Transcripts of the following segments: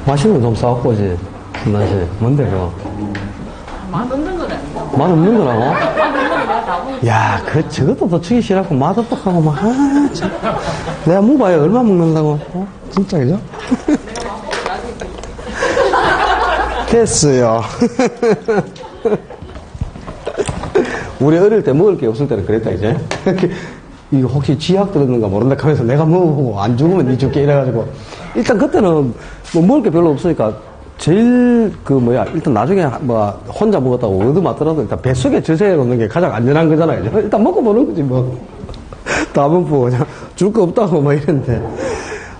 맛있는 거 좀 싸갖고 오지. 순단씨. 뭔데, 그거? 맛없는 거네. 맛없는 거라고? 맛없는 거 내가 다 먹어. 야, 저것도 더 주기 싫어갖고 맛없다고 막, 참. 내가 먹어봐야 얼마 먹는다고. 진짜, 그죠? 됐어요. 우리 어릴 때 먹을 게 없을 때는 그랬다, 이제. 이거 혹시 쥐약 들었는가 모른다 하면서 내가 먹어보고 안 죽으면 니 죽게 이래가지고. 일단 그때는 뭐 먹을 게 별로 없으니까 제일 일단 나중에 혼자 먹었다고 얻어맞더라도 일단 뱃속에 저세해 놓는 게 가장 안전한 거잖아요. 일단 먹어보는 거지, 뭐. 답은 보고 그냥 줄 거 없다고 뭐 이랬는데.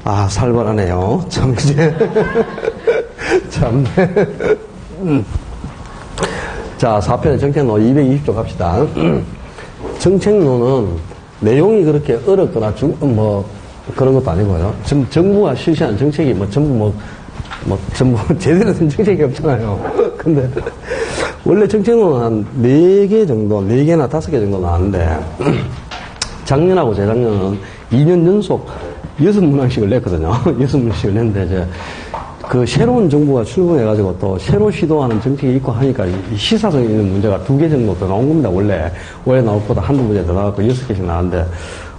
아, 살벌하네요. 참, 이제. 참. 자, 4편의 정책론 220조 갑시다. 정책론은 내용이 그렇게 어렵거나 그런 것도 아니고요. 지금 정부가 실시한 정책이 전부 제대로 된 정책이 없잖아요. 근데, 원래 정책론은 한 4개 정도, 4개나 5개 정도 나왔는데, 작년하고 재작년은 2년 연속 6문항씩을 냈거든요. 6문항씩을 냈는데, 이제, 새로운 정부가 출범해가지고 또 새로 시도하는 정책이 있고 하니까 이 시사성 있는 문제가 2개 정도 더 나온 겁니다, 원래. 원래 나올 것보다 한두 문제 더 나왔고 6개씩 나왔는데,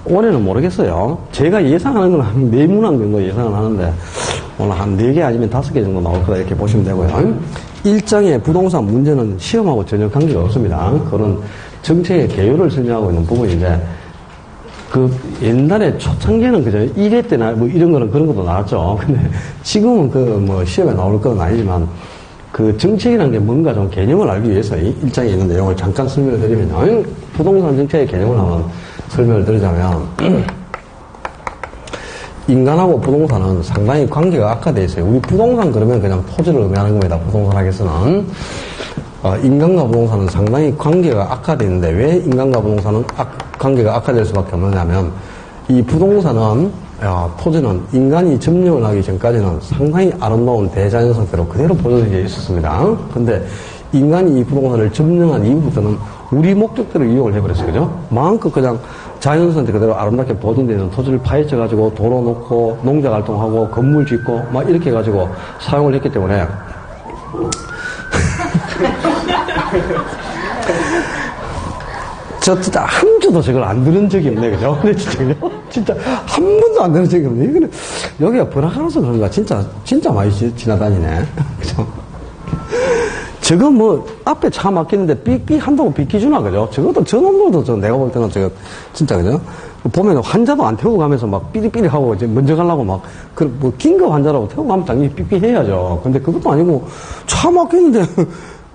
올해는 모르겠어요. 제가 예상하는 건 한 4문항 정도 예상을 하는데, 오늘 한 4개 아니면 5개 정도 나올 거다 이렇게 보시면 되고요. 일장의 부동산 문제는 시험하고 전혀 관계가 없습니다. 그거는 정책의 개요를 설명하고 있는 부분인데, 옛날에 초창기에는 그저 1회 때나 이런 거는 그런 것도 나왔죠. 근데 지금은 시험에 나올 건 아니지만, 정책이라는 게 뭔가 좀 개념을 알기 위해서 이 일장에 있는 내용을 잠깐 설명을 드리면, 부동산 정책의 개념을 한번 설명을 드리자면, 인간하고 부동산은 상당히 관계가 악화되어 있어요. 우리 부동산 그러면 그냥 토지를 의미하는 겁니다. 부동산 하겠으나. 인간과 부동산은 상당히 관계가 악화되어 있는데 왜 인간과 부동산은 관계가 악화될 수밖에 없느냐면 이 부동산은 토지는 인간이 점령을 하기 전까지는 상당히 아름다운 대자연 상태로 그대로 보존되어 있었습니다. 근데 인간이 이 부동산을 점령한 이후부터는 우리 목적대로 이용을 해버렸어요. 그죠? 마음껏 그냥 자연 상태 그대로 아름답게 보존되는 토지를 파헤쳐가지고 도로 놓고 농자 활동하고 건물 짓고 막 이렇게 해가지고 사용을 했기 때문에 저 진짜 한 주도 저걸 안 들은 적이 없네, 그죠? 근데 진짜 한 번도 안 들은 적이 없네. 이거는 여기가 번화가라서 그런가 진짜 많이 지나다니네, 그죠? 저거 앞에 차 막히는데 삑삑 한다고 비켜주나, 그죠? 저것도 저놈들도 내가 볼 때는 진짜, 그죠? 보면 환자도 안 태우고 가면서 막 삐리삐리 하고 이제 먼저 가려고 긴급 환자라고 태우고 가면 당연히 삑삑 해야죠. 근데 그것도 아니고 차 막히는데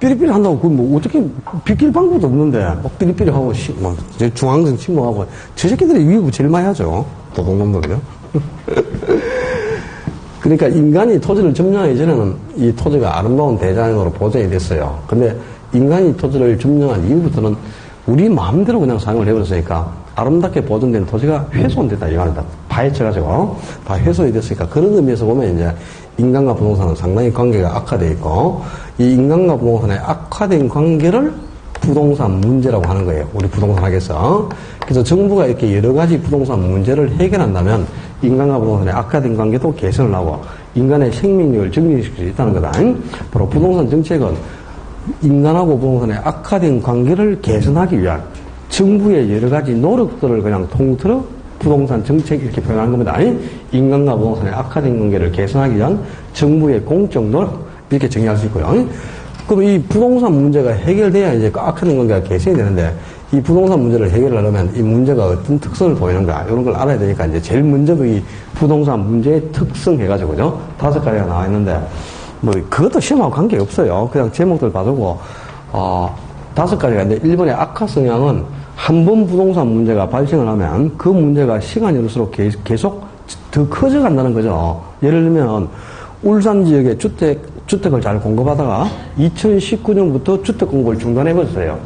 삐리삐리 한다고 어떻게 비킬 방법도 없는데 막 삐리삐리 하고 중앙선 침범하고 저 새끼들이 위협을 제일 많이 하죠. 도둑놈들이요. 그러니까 인간이 토지를 점령하기 전에는 이 토지가 아름다운 대자연으로 보존이 됐어요. 근데 인간이 토지를 점령한 이후부터는 우리 마음대로 그냥 사용을 해버렸으니까 아름답게 보존된 토지가 훼손됐다 이거는 다 파헤쳐가지고 다 훼손이 됐으니까 그런 의미에서 보면 이제 인간과 부동산은 상당히 관계가 악화되어 있고 이 인간과 부동산의 악화된 관계를 부동산 문제라고 하는 거예요. 우리 부동산 하겠어. 그래서 정부가 이렇게 여러 가지 부동산 문제를 해결한다면 인간과 부동산의 악화된 관계도 개선을 하고 인간의 생명력을 증진시킬 수 있다는 거다. 바로 부동산 정책은 인간하고 부동산의 악화된 관계를 개선하기 위한 정부의 여러 가지 노력들을 그냥 통틀어 부동산 정책 이렇게 표현하는 겁니다. 인간과 부동산의 악화된 관계를 개선하기 위한 정부의 공적 노력 이렇게 정의할 수 있고요. 그럼 이 부동산 문제가 해결돼야 이제 악화된 관계가 개선이 되는데 이 부동산 문제를 해결하려면 이 문제가 어떤 특성을 보이는가 이런 걸 알아야 되니까 이제 제일 먼저 이 부동산 문제의 특성 해가지고죠 5가지가 나와 있는데 그것도 시험하고 관계가 없어요. 그냥 제목들 봐두고 5가지가 있는데 1번의 악화 성향은 한 번 부동산 문제가 발생을 하면 그 문제가 시간이 흐를수록 계속 더 커져간다는 거죠. 예를 들면 울산 지역에 주택을 잘 공급하다가 2019년부터 주택 공급을 중단해버렸어요.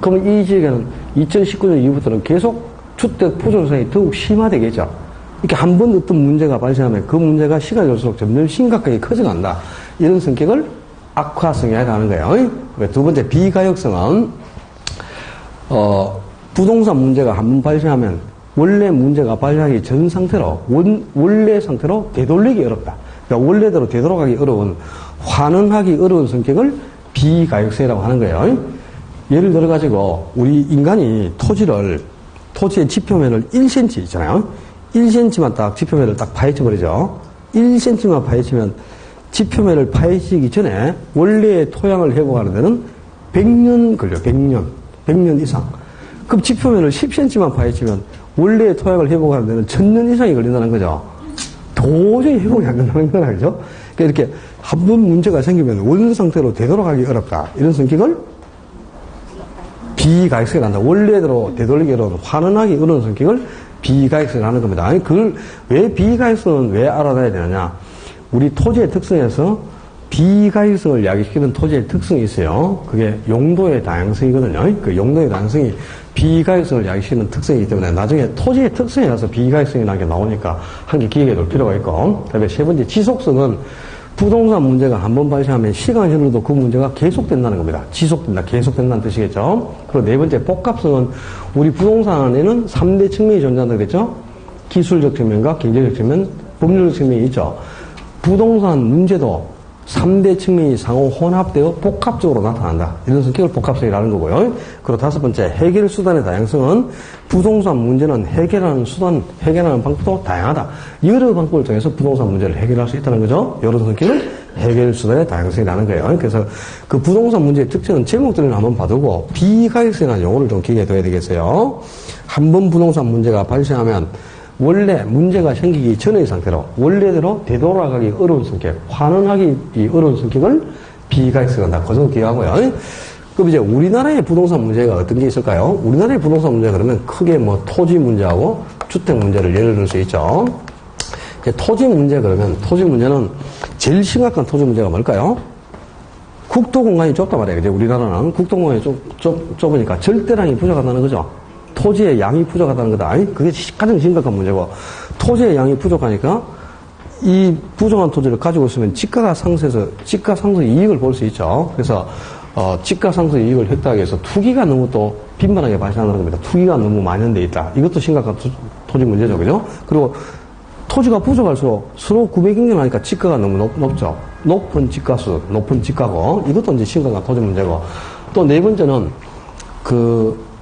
그럼 이 지역에는 2019년 이후부터는 계속 주택 부족성이 더욱 심화되겠죠. 이렇게 한 번 어떤 문제가 발생하면 그 문제가 시간이 갈수록 점점 심각하게 커져간다. 이런 성격을 악화 성향이라고 하는 거예요. 두 번째 비가역성은 부동산 문제가 한 번 발생하면 원래 문제가 발생하기 전 상태로 원래 상태로 되돌리기 어렵다. 그러니까 원래대로 되돌아가기 어려운, 환원하기 어려운 성격을 비가역성이라고 하는 거예요. 예를 들어가지고, 우리 인간이 토지의 지표면을 1cm 있잖아요. 1cm만 딱 지표면을 딱 파헤쳐버리죠. 1cm만 파헤치면 지표면을 파헤치기 전에 원래의 토양을 회복하는 데는 100년 걸려요. 100년 이상. 그럼 지표면을 10cm만 파헤치면 원래의 토양을 회복하는 데는 1000년 이상이 걸린다는 거죠. 도저히 회복이 안 된다는 거라, 그죠? 그러니까 이렇게 한 번 문제가 생기면 원 상태로 되돌아가기 어렵다. 이런 성격을 비가역성이란다. 원래대로 되돌리기 어려운, 환원하기 어려운 성격을 비가역성이라는 겁니다. 아니, 그걸 왜 비가역성은 왜 알아놔야 되느냐? 우리 토지의 특성에서 비가역성을 야기시키는 토지의 특성이 있어요. 그게 용도의 다양성이거든요. 그 용도의 다양성이 비가역성을 야기시키는 특성이기 때문에 나중에 토지의 특성에 따라서 비가역성이라는 게 나오니까 한 개 기억해 둘 필요가 있고, 그다음에 세 번째 지속성은 부동산 문제가 한번 발생하면 시간이 흘러도 그 문제가 계속된다는 겁니다. 지속된다, 계속된다는 뜻이겠죠. 그리고 네 번째 복합성은 우리 부동산에는 3대 측면이 존재한다고 그랬죠. 기술적 측면과 경제적 측면, 법률적 측면이 있죠. 부동산 문제도 3대 측면이 상호 혼합되어 복합적으로 나타난다. 이런 성격을 복합성이라는 거고요. 그리고 다섯 번째, 해결 수단의 다양성은 부동산 문제는 해결하는 수단, 해결하는 방법도 다양하다. 여러 방법을 통해서 부동산 문제를 해결할 수 있다는 거죠. 이런 성격을 해결 수단의 다양성이라는 거예요. 그래서 그 부동산 문제의 특징은 제목들을 한번 봐두고 비가역성이라는 용어를 좀 기억해 둬야 되겠어요. 한번 부동산 문제가 발생하면 원래 문제가 생기기 전의 상태로 원래대로 되돌아가기 어려운 성격, 환원하기 어려운 성격을 비가역성한다. 그 정도 기억하고요. 그럼 이제 우리나라의 부동산 문제가 어떤 게 있을까요? 우리나라의 부동산 문제 그러면 크게 뭐 토지 문제하고 주택 문제를 예를 들 수 있죠. 이제 토지 문제 그러면 토지 문제는 제일 심각한 토지 문제가 뭘까요? 국토 공간이 좁단 말이에요. 이제 우리나라는 국토 공간이 좁으니까 절대량이 부족하다는 거죠. 토지의 양이 부족하다는 거다. 그게 가장 심각한 문제고, 토지의 양이 부족하니까 이 부족한 토지를 가지고 있으면 지가가 상승해서 지가 상승 이익을 볼 수 있죠. 그래서 지가 상승 이익을 획득하기 위해서 투기가 너무 또 빈번하게 발생하는 겁니다. 투기가 너무 만연돼 있다. 이것도 심각한 토지 문제죠, 그죠? 그리고 토지가 부족할수록 서로 구매 경쟁하니까 지가가 너무 높죠. 높은 지가수, 높은 지가고, 이것도 이제 심각한 토지 문제고. 또 네 번째는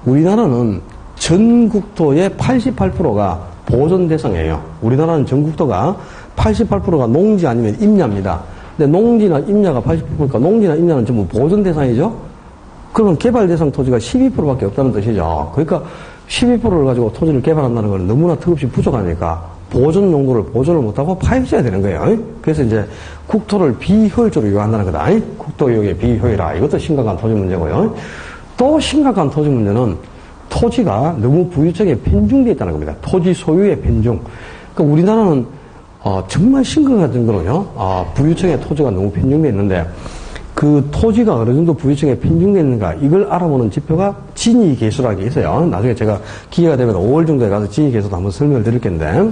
우리나라는 전 국토의 88%가 보존 대상이에요. 우리나라는 전 국토가 88%가 농지 아니면 임야입니다. 근데 농지나 임야가 80%니까 농지나 임야는 전부 보존 대상이죠. 그러면 개발 대상 토지가 12%밖에 없다는 뜻이죠. 그러니까 12%를 가지고 토지를 개발한다는 건 너무나 턱없이 부족하니까 보존 용도를 보존을 못하고 파헤쳐야 되는 거예요. 그래서 이제 국토를 비효율적으로 이용한다는 거다. 국토 이용의 비효율화. 이것도 심각한 토지 문제고요. 또 심각한 토지 문제는 토지가 너무 부유층에 편중되어 있다는 겁니다. 토지 소유의 편중. 그러니까 우리나라는 정말 심각한 정도로요. 부유층의 토지가 너무 편중되어 있는데 그 토지가 어느 정도 부유층에 편중되어 있는가 이걸 알아보는 지표가 진위계수라는 게 있어요. 나중에 제가 기회가 되면 5월 정도에 가서 진위계수도 한번 설명을 드릴 텐데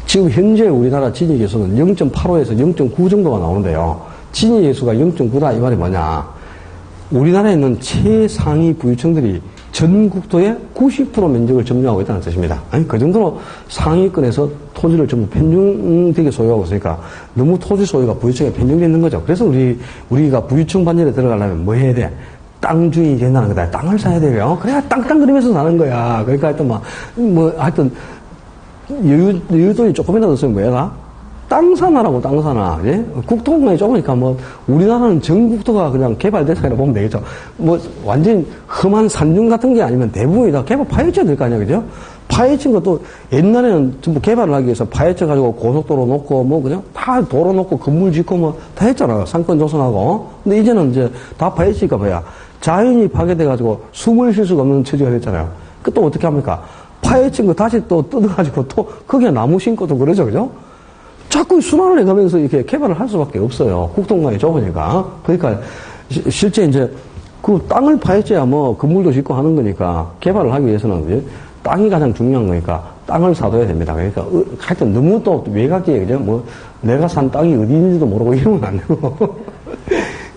지금 현재 우리나라 진위계수는 0.85에서 0.9 정도가 나오는데요. 진위계수가 0.9다 이 말이 뭐냐. 우리나라에 있는 최상위 부유층들이 전 국토의 90% 면적을 점유하고 있다는 뜻입니다. 아니, 그 정도로 상위권에서 토지를 전부 편중되게 소유하고 있으니까 너무 토지 소유가 부유층에 편중되어 있는 거죠. 그래서 우리가 부유층 반열에 들어가려면 뭐 해야 돼? 땅 주인이 된다는 거다. 땅을 사야 돼요. 그래야 땅거리면서 사는 거야. 그러니까 하여튼 여유돈이 조금이라도 쓰면 뭐야? 땅 사나라고, 땅 사나. 예? 국토 공간이 좁으니까 우리나라는 전 국토가 그냥 개발 대상이라고 보면 되겠죠. 완전 험한 산중 같은 게 아니면 대부분이 다 개발 파헤쳐야 될 거 아니야, 그죠? 파헤친 것도 옛날에는 전부 개발을 하기 위해서 파헤쳐가지고 고속도로 놓고 그냥 다 도로 놓고 건물 짓고 다 했잖아. 상권 조성하고. 근데 이제는 이제 다 파헤치니까 뭐야. 자연이 파괴돼가지고 숨을 쉴 수가 없는 처지가 됐잖아요. 그 또 어떻게 합니까? 파헤친 거 다시 또 뜯어가지고 또 거기에 나무 심고 또 그러죠, 그죠? 자꾸 순환을 해가면서 이렇게 개발을 할 수밖에 없어요. 국토공간이 좁으니까. 그러니까 실제 이제 그 땅을 파헤쳐야 건물도 짓고 하는 거니까 개발을 하기 위해서는 땅이 가장 중요한 거니까 땅을 사둬야 됩니다. 그러니까 하여튼 너무 또 외곽지에 그죠? 내가 산 땅이 어디 있는지도 모르고 이러면 안 되고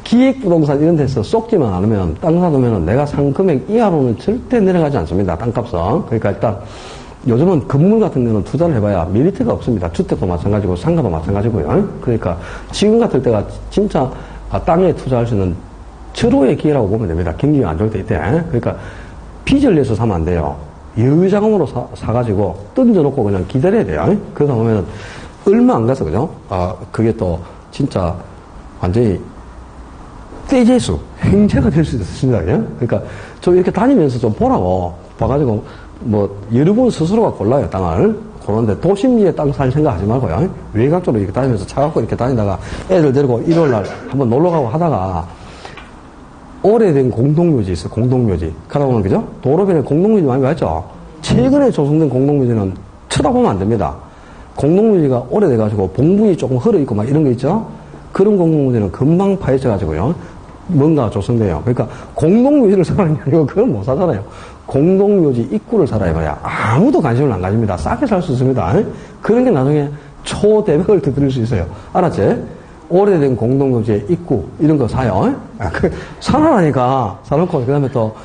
기획부동산 이런 데서 쏙지만 않으면 땅 사두면 내가 산 금액 이하로는 절대 내려가지 않습니다. 땅값은. 그러니까 일단 요즘은 건물 같은 데는 투자를 해봐야 메리트가 없습니다. 주택도 마찬가지고 상가도 마찬가지고요. 그러니까 지금 같을 때가 진짜 땅에 투자할 수 있는 절호의 기회라고 보면 됩니다. 경기가 안 좋을 때 이때. 그러니까 빚을 내서 사면 안 돼요. 여유자금으로 사가지고 던져놓고 그냥 기다려야 돼요. 그러다 보면 얼마 안 가서 그죠? 그게 또 진짜 완전히 떼재수, 횡재가 될 수 있습니다. 그러니까 좀 이렇게 다니면서 좀 보라고 봐가지고 뭐 여러 번 스스로가 골라요, 땅을. 그런데 도심지에 땅 살 생각하지 말고요. 외곽 쪽으로 이렇게 다니면서 차 갖고 이렇게 다니다가 애들 데리고 일요일날 한번 놀러 가고 하다가 오래된 공동묘지 있어요, 공동묘지. 가다 보면 그죠? 도로변에 공동묘지 많이 봤죠? 최근에 조성된 공동묘지는 쳐다보면 안 됩니다. 공동묘지가 오래돼가지고 봉분이 조금 헐어있고 막 이런 거 있죠? 그런 공동묘지는 금방 파헤쳐가지고요. 뭔가 조성돼요. 그러니까 공동묘지를 사라는 게 아니고 그걸 못 사잖아요. 공동묘지 입구를 살아야 말이야. 아무도 관심을 안 가집니다. 싸게 살 수 있습니다. 그런 게 나중에 초대박을 터뜨릴 수 있어요. 알았지? 오래된 공동묘지의 입구, 이런 거 사요. 사라니까. 사놓고, 그 다음에 또,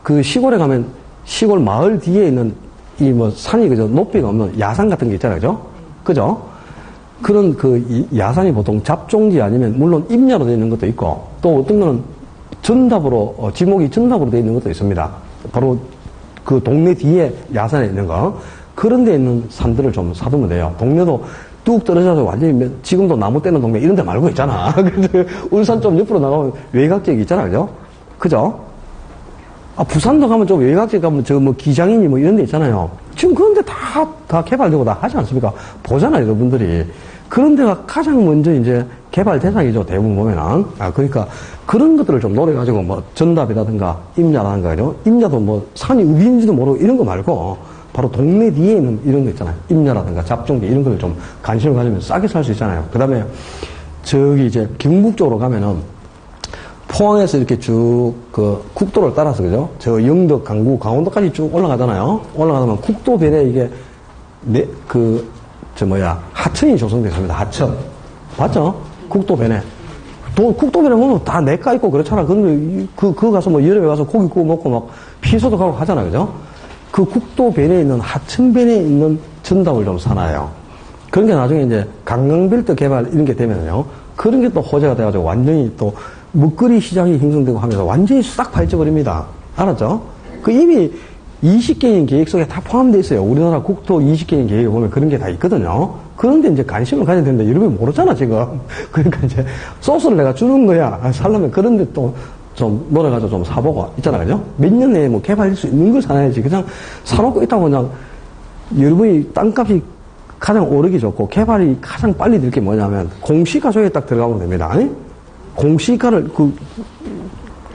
그 시골에 가면, 시골 마을 뒤에 있는, 이 뭐, 산이 그저 높이가 없는 야산 같은 게 있잖아요. 그죠? 그죠? 그런 야산이 보통 잡종지 아니면, 물론 임야로 되어 있는 것도 있고, 또 어떤 거는 전답으로, 지목이 전답으로 되어 있는 것도 있습니다. 바로 그 동네 뒤에 야산에 있는 거. 그런 데 있는 산들을 좀 사두면 돼요. 동네도 뚝 떨어져서 완전히 지금도 나무 떼는 동네 이런 데 말고 있잖아. 울산 좀 옆으로 나가면 외곽지역이 있잖아. 그죠? 그죠? 부산도 가면 좀 외곽지역 가면 저 뭐 기장이니 뭐 이런 데 있잖아요. 지금 그런 데 다 개발되고 다 하지 않습니까? 보잖아요, 여러분들이. 그런 데가 가장 먼저 이제 개발 대상이죠, 대부분 보면은. 그러니까 그런 것들을 좀 노려가지고 뭐 전답이라든가 임야라든가, 그죠? 임야도 뭐 산이 어디인지도 모르고 이런 거 말고 바로 동네 뒤에 있는 이런 거 있잖아요. 임야라든가 잡종기 이런 걸 좀 관심을 가지면 싸게 살 수 있잖아요. 그 다음에 저기 이제 경북 쪽으로 가면은 포항에서 이렇게 쭉 그 국도를 따라서, 그죠? 저 영덕, 강구, 강원도까지 쭉 올라가잖아요. 올라가면 국도변에 이게 하천이 조성되어 있습니다. 하천. 봤죠? 국도변에. 국도변에 보면 다 내가 있고 그렇잖아. 근데 그거 가서 뭐 여름에 가서 고기 구워 먹고 막 피소도 가고 하잖아. 그죠? 그 국도변에 있는 하천변에 있는 전답을 좀 사놔요. 그런 게 나중에 이제 관광벨트 개발 이런 게 되면요. 그런 게 또 호재가 돼가지고 완전히 또 먹거리 시장이 형성되고 하면서 완전히 싹 파헤쳐버립니다. 알았죠? 그 이미 20개년 계획 속에 다 포함되어 있어요. 우리나라 국토 20개년 계획에 보면 그런 게 다 있거든요. 그런데 이제 관심을 가져야 되는데 여러분이 모르잖아, 지금. 그러니까 이제 소스를 내가 주는 거야. 살려면 그런데 또 좀 놀아가지고 좀 사보고 있잖아, 그죠? 몇 년 내에 뭐 개발할 수 있는 걸 사놔야지. 그냥 사놓고 있다고 그냥 여러분이 땅값이 가장 오르기 좋고 개발이 가장 빨리 될 게 뭐냐면 공시가조에 딱 들어가면 됩니다. 아니? 공시가를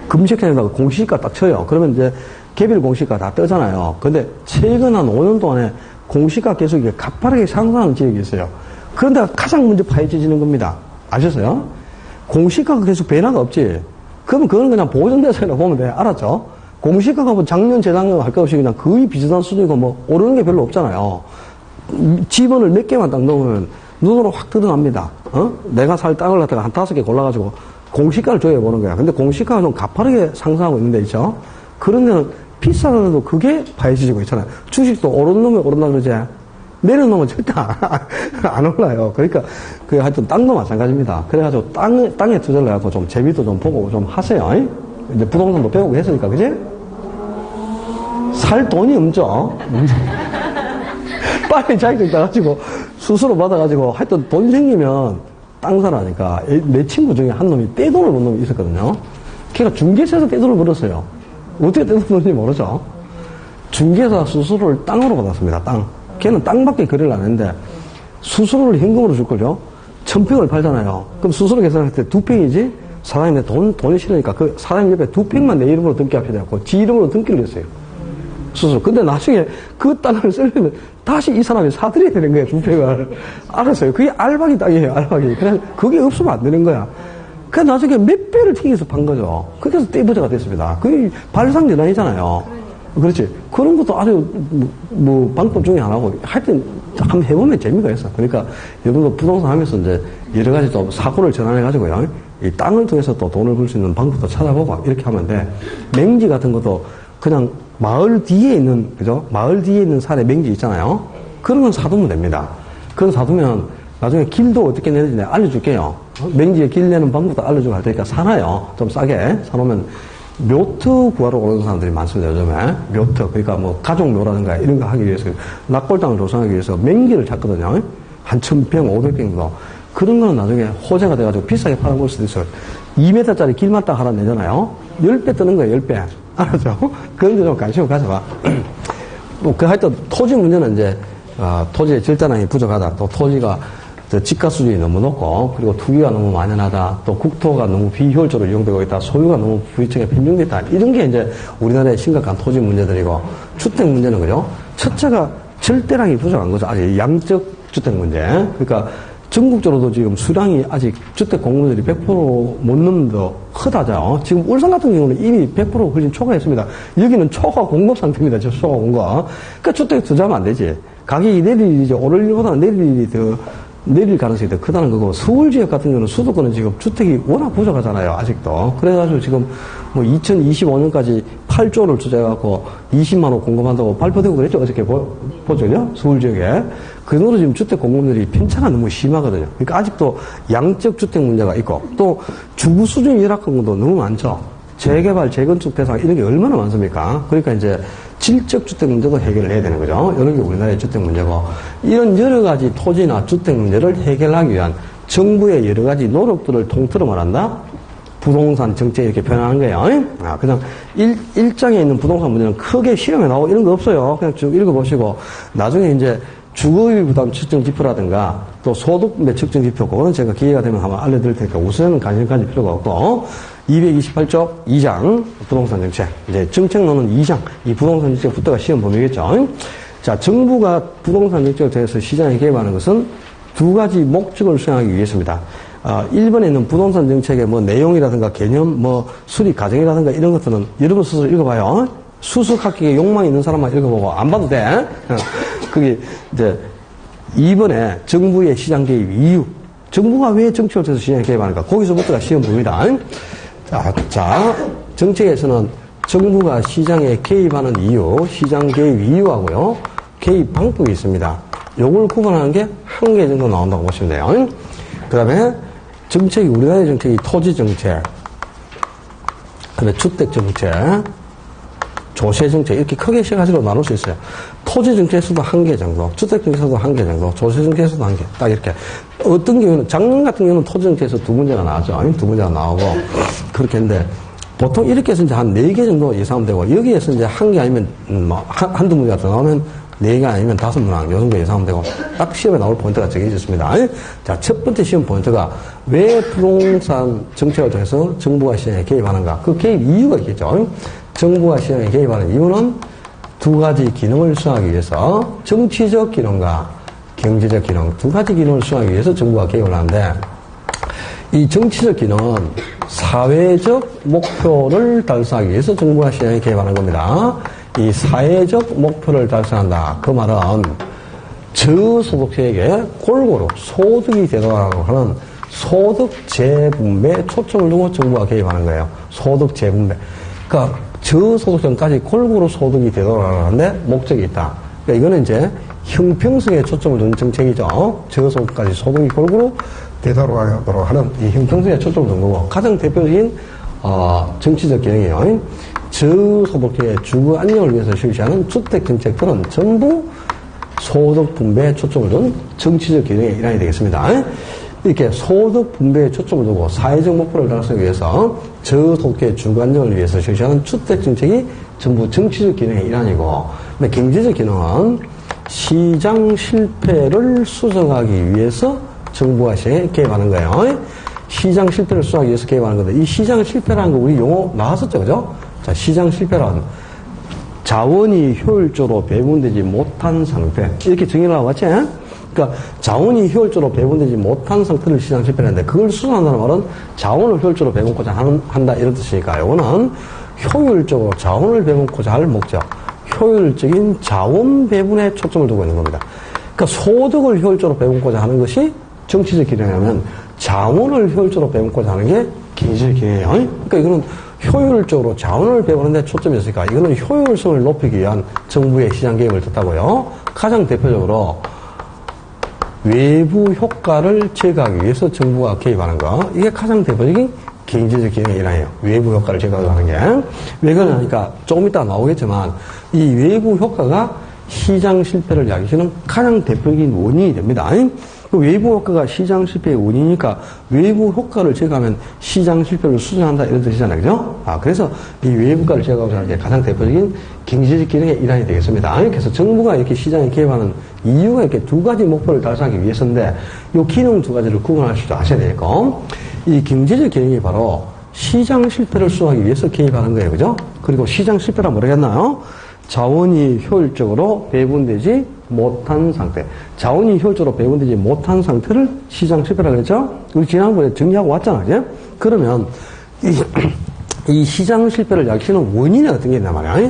검색해내다가 공시가 딱 쳐요. 그러면 이제 개별 공시가 다 뜨잖아요. 근데 최근 한 5년 동안에 공시가 계속 이게 가파르게 상승하는 지역이 있어요. 그런데 가장 먼저 파헤쳐지는 겁니다. 아셨어요? 공시가가 계속 변화가 없지. 그러면 그건 그냥 보존대상이라고 보면 돼. 알았죠? 공시가가 뭐 작년, 재작년 할 것 없이 그냥 거의 비슷한 수준이고 뭐 오르는 게 별로 없잖아요. 집원을 몇 개만 딱 넣으면 눈으로 확 드러납니다. 내가 살 땅을 갖다가 한 5개 골라가지고 공시가를 조회해보는 거야. 근데 공시가가 좀 가파르게 상승하고 있는 데 있죠? 그런 데는 비싸더라도 그게 파헤쳐지고 있잖아요. 주식도 오르는 놈이 오른다 그러지. 내리는 놈은 절대 안 올라요. 그러니까, 하여튼 땅도 마찬가지입니다. 그래가지고 땅에 투자를 해갖고 좀 재미도 좀 보고 좀 하세요. 이제 부동산도 배우고 했으니까, 그지? 살 돈이 없죠? 빨리 자격증 따가지고, 수수료 받아가지고, 하여튼 돈 생기면 땅 사라니까. 내 친구 중에 한 놈이 떼돈을 번 놈이 있었거든요. 걔가 중개사에서 떼돈을 벌었어요. 어떻게 떼돈 버는지 모르죠? 중개사 수수료를 땅으로 받았습니다, 땅. 걔는 땅밖에 거래를 안 했는데, 수수료를 현금으로 줄 거죠? 1000평을 팔잖아요. 그럼 수수료 계산할 때 2평이지? 사장님이 돈이 싫으니까 그 사장님 옆에 2평만 내 이름으로 등기 합해야 돼갖고, 지 이름으로 등기를 했어요. 수수료. 근데 나중에 그 땅을 쓰려면 다시 이 사람이 사들여야 되는 거예요, 2평을. 알았어요. 그게 알박이 땅이에요, 알박이. 그래서 그게 없으면 안 되는 거야. 그래서 나중에 몇 배를 튀겨서 판 거죠. 그래서 떼부자가 됐습니다. 그게 발상대단이잖아요. 그렇지. 그런 것도 아주, 방법 중에 하나고, 하여튼, 한번 해보면 재미가 있어. 그러니까, 여러분도 부동산 하면서 이제, 여러 가지 또 사고를 전환해가지고요, 이 땅을 통해서 또 돈을 벌 수 있는 방법도 찾아보고, 이렇게 하면 돼. 맹지 같은 것도, 그냥 마을 뒤에 있는, 그죠? 마을 뒤에 있는 산에 맹지 있잖아요. 그런 건 사두면 됩니다. 그건 사두면 나중에 길도 어떻게 내는지 내가 알려줄게요. 맹지에 길 내는 방법도 알려주고 할 테니까 사놔요. 좀 싸게 사놓으면 묘트 구하러 오는 사람들이 많습니다, 요즘에. 묘트. 그러니까 뭐 가족묘라든가 이런 거 하기 위해서 낙골당을 조성하기 위해서 맹기를 찾거든요. 한 1000평, 500평 정도. 그런 거는 나중에 호재가 돼가지고 비싸게 팔아볼 수도 있어요. 2m짜리 길만 딱 하나 내잖아요. 10배 뜨는 거예요, 10배. 알았죠? 그런 데 좀 관심을 가져봐. 뭐, 하여튼, 토지 문제는 이제, 토지의 질단량이 부족하다. 또 토지가, 집가 수준이 너무 높고, 그리고 투기가 너무 만연하다. 또 국토가 너무 비효율적으로 이용되고 있다. 소유가 너무 부유층에 편중돼 있다. 이런 게 이제 우리나라의 심각한 토지 문제들이고, 주택 문제는 그죠? 첫째가 절대량이 부족한 거죠. 아직 양적 주택 문제. 그러니까, 전국적으로도 지금 수량이 아직 주택 공급률이 100%못 넘는데 크다죠. 지금 울산 같은 경우는 이미 100% 훨씬 초과했습니다. 여기는 초과 공급 상태입니다. 저 초과 공급. 그러니까 주택 투자하면 안 되지. 가격이 내릴 이제 오를 일보다는 내릴 가능성이 더 크다는 거고, 서울 지역 같은 경우는 수도권은 지금 주택이 워낙 부족하잖아요. 아직도. 그래가지고 지금 뭐 2025년까지 8조를 투자해갖고 20만 호 공급한다고 발표되고 그랬죠. 어저께 보죠. 서울 지역에. 그 정도로 지금 주택 공급률이 편차가 너무 심하거든요. 그러니까 아직도 양적 주택 문제가 있고, 또 주거 수준이 열악한 것도 너무 많죠. 재개발, 재건축 대상 이런 게 얼마나 많습니까? 그러니까 이제 질적 주택 문제도 해결을 해야 되는 거죠. 이런 게 우리나라의 주택 문제고, 이런 여러 가지 토지나 주택 문제를 해결하기 위한 정부의 여러 가지 노력들을 통틀어 말한다. 부동산 정책 이렇게 표현하는 거예요. 그냥 일장에 있는 부동산 문제는 크게 시험에 나오고 이런 거 없어요. 그냥 쭉 읽어보시고, 나중에 이제 주거비 부담 측정 지표라든가 또 소득분배 측정 지표, 그거는 제가 기회가 되면 한번 알려드릴 테니까 우선은 관심 가질 필요가 없고, 228조 2장 부동산 정책, 이제 정책론은 2장, 이 부동산 정책부터가 시험 범위겠죠. 자, 정부가 부동산 정책을 통해서 시장에 개입하는 것은 두 가지 목적을 수행하기 위해서입니다. 1번에 있는 부동산 정책의 뭐 내용이라든가 개념, 뭐 수립 과정이라든가 이런 것들은 여러분 스스로 읽어봐요. 수석학기에 욕망이 있는 사람만 읽어보고 안 봐도 돼. 그게 이제 2번에 정부의 시장 개입 이유. 정부가 왜 정책을 통해서 시장에 개입하는가? 거기서부터가 시험 범위다. 자, 정책에서는 정부가 시장에 개입하는 이유, 시장 개입 이유하고요, 개입 방법이 있습니다. 요걸 구분하는 게 한 개 정도 나온다고 보시면 돼요. 그 다음에 정책이, 우리나라의 정책이 토지 정책, 그다음에 주택 정책, 조세 정책, 이렇게 크게 세 가지로 나눌 수 있어요. 토지 정책에서도 한 개 정도, 주택 정책에서도 한 개 정도, 조세 정책에서도 한 개, 딱 이렇게. 어떤 경우는, 작년 같은 경우는 토지 정책에서 두 문제가 나왔죠. 두 문제가 나오고, 그렇게 했는데, 보통 이렇게 해서 이제 한 4개 정도 예상하면 되고, 여기에서 이제 한 개 아니면, 한두 문제가 더 나오면 4개 아니면 5문항, 요 정도 예상하면 되고, 딱 시험에 나올 포인트가 정해졌습니다. 자, 첫 번째 시험 포인트가 왜 부동산 정책을 통해서 정부가 시장에 개입하는가? 그 개입 이유가 있겠죠. 정부가 시장에 개입하는 이유는 두 가지 기능을 수행하기 위해서, 정치적 기능과 경제적 기능, 두 가지 기능을 수행하기 위해서 정부가 개입을 하는데, 이 정치적 기능은 사회적 목표를 달성하기 위해서 정부가 시장에 개입하는 겁니다. 이 사회적 목표를 달성한다. 그 말은 저소득층에게 골고루 소득이 되도록 하는 소득 재분배에 초점을 두고 정부가 개입하는 거예요. 소득 재분배. 그러니까 저소득층까지 골고루 소득이 되도록 하는데 목적이 있다. 그러니까 이거는 이제 형평성에 초점을 둔 정책이죠. 저소득까지 소득이 골고루 되도록 하는 이 형평성에 초점을 둔 거고, 가장 대표적인 정치적 기능이에요. 저소득층의 주거 안정을 위해서 실시하는 주택 정책들은 전부 소득 분배에 초점을 둔 정치적 기능의 일환이 되겠습니다. 이렇게 소득 분배에 초점을 두고 사회적 목표를 달성하기 위해서 저소득의 주거 안정을 위해서 실시하는 주택 정책이 전부 정치적 기능의 일환이고, 근데 경제적 기능은 시장 실패를 수정하기 위해서 정부가 시장에 개입하는 거예요. 시장 실패를 수정하기 위해서 개입하는 건데, 이 시장 실패라는 거 우리 용어 나왔었죠, 그죠? 자, 시장 실패란 자원이 효율적으로 배분되지 못한 상태, 이렇게 정의를 하고 맞지? 그러니까 자원이 효율적으로 배분되지 못한 상태를 시장 실패라는데, 그걸 수정한다는 말은 자원을 효율적으로 배분하고자 한다 이런 뜻이니까, 이거는 효율적으로 자원을 배분하고자 할 목적, 효율적인 자원 배분에 초점을 두고 있는 겁니다. 그러니까 소득을 효율적으로 배분하고자 하는 것이 정치적 기능이라면, 자원을 효율적으로 배분하고자 하는 게 경제적 기능이에요. 그러니까 이거는 효율적으로 자원을 배분하는 데 초점이 있으니까 이거는 효율성을 높이기 위한 정부의 시장 개입을 뜻하고요. 가장 대표적으로 외부 효과를 제거하기 위해서 정부가 개입하는 거. 이게 가장 대표적인 경제적 기능의 일환이에요. 외부 효과를 제거하는 게. 왜 그러냐니까 조금 이따 나오겠지만 이 외부 효과가 시장 실패를 야기시는 가장 대표적인 원인이 됩니다. 그 외부 효과가 시장 실패의 원인이니까 외부 효과를 제거하면 시장 실패를 수정한다 이런 뜻이잖아요. 그죠? 그래서 이 외부 효과를 제거하고 하는 게 가장 대표적인 경제적 기능의 일환이 되겠습니다. 그래서 정부가 이렇게 시장에 개입하는 이유가 이렇게 두 가지 목표를 달성하기 위해서인데 이 기능 두 가지를 구분할 줄 아셔야 되겠고 이 경제적 기능이 바로 시장 실패를 수정하기 위해서 개입하는 거예요. 그죠? 그리고 시장 실패라 모르겠나요? 자원이 효율적으로 배분되지 못한 상태. 자원이 효율적으로 배분되지 못한 상태를 시장 실패라고 했죠? 우리 지난번에 정리하고 왔잖아요. 그죠? 그러면 이 시장 실패를 야기시는 원인이 어떤 게 있단 말이야.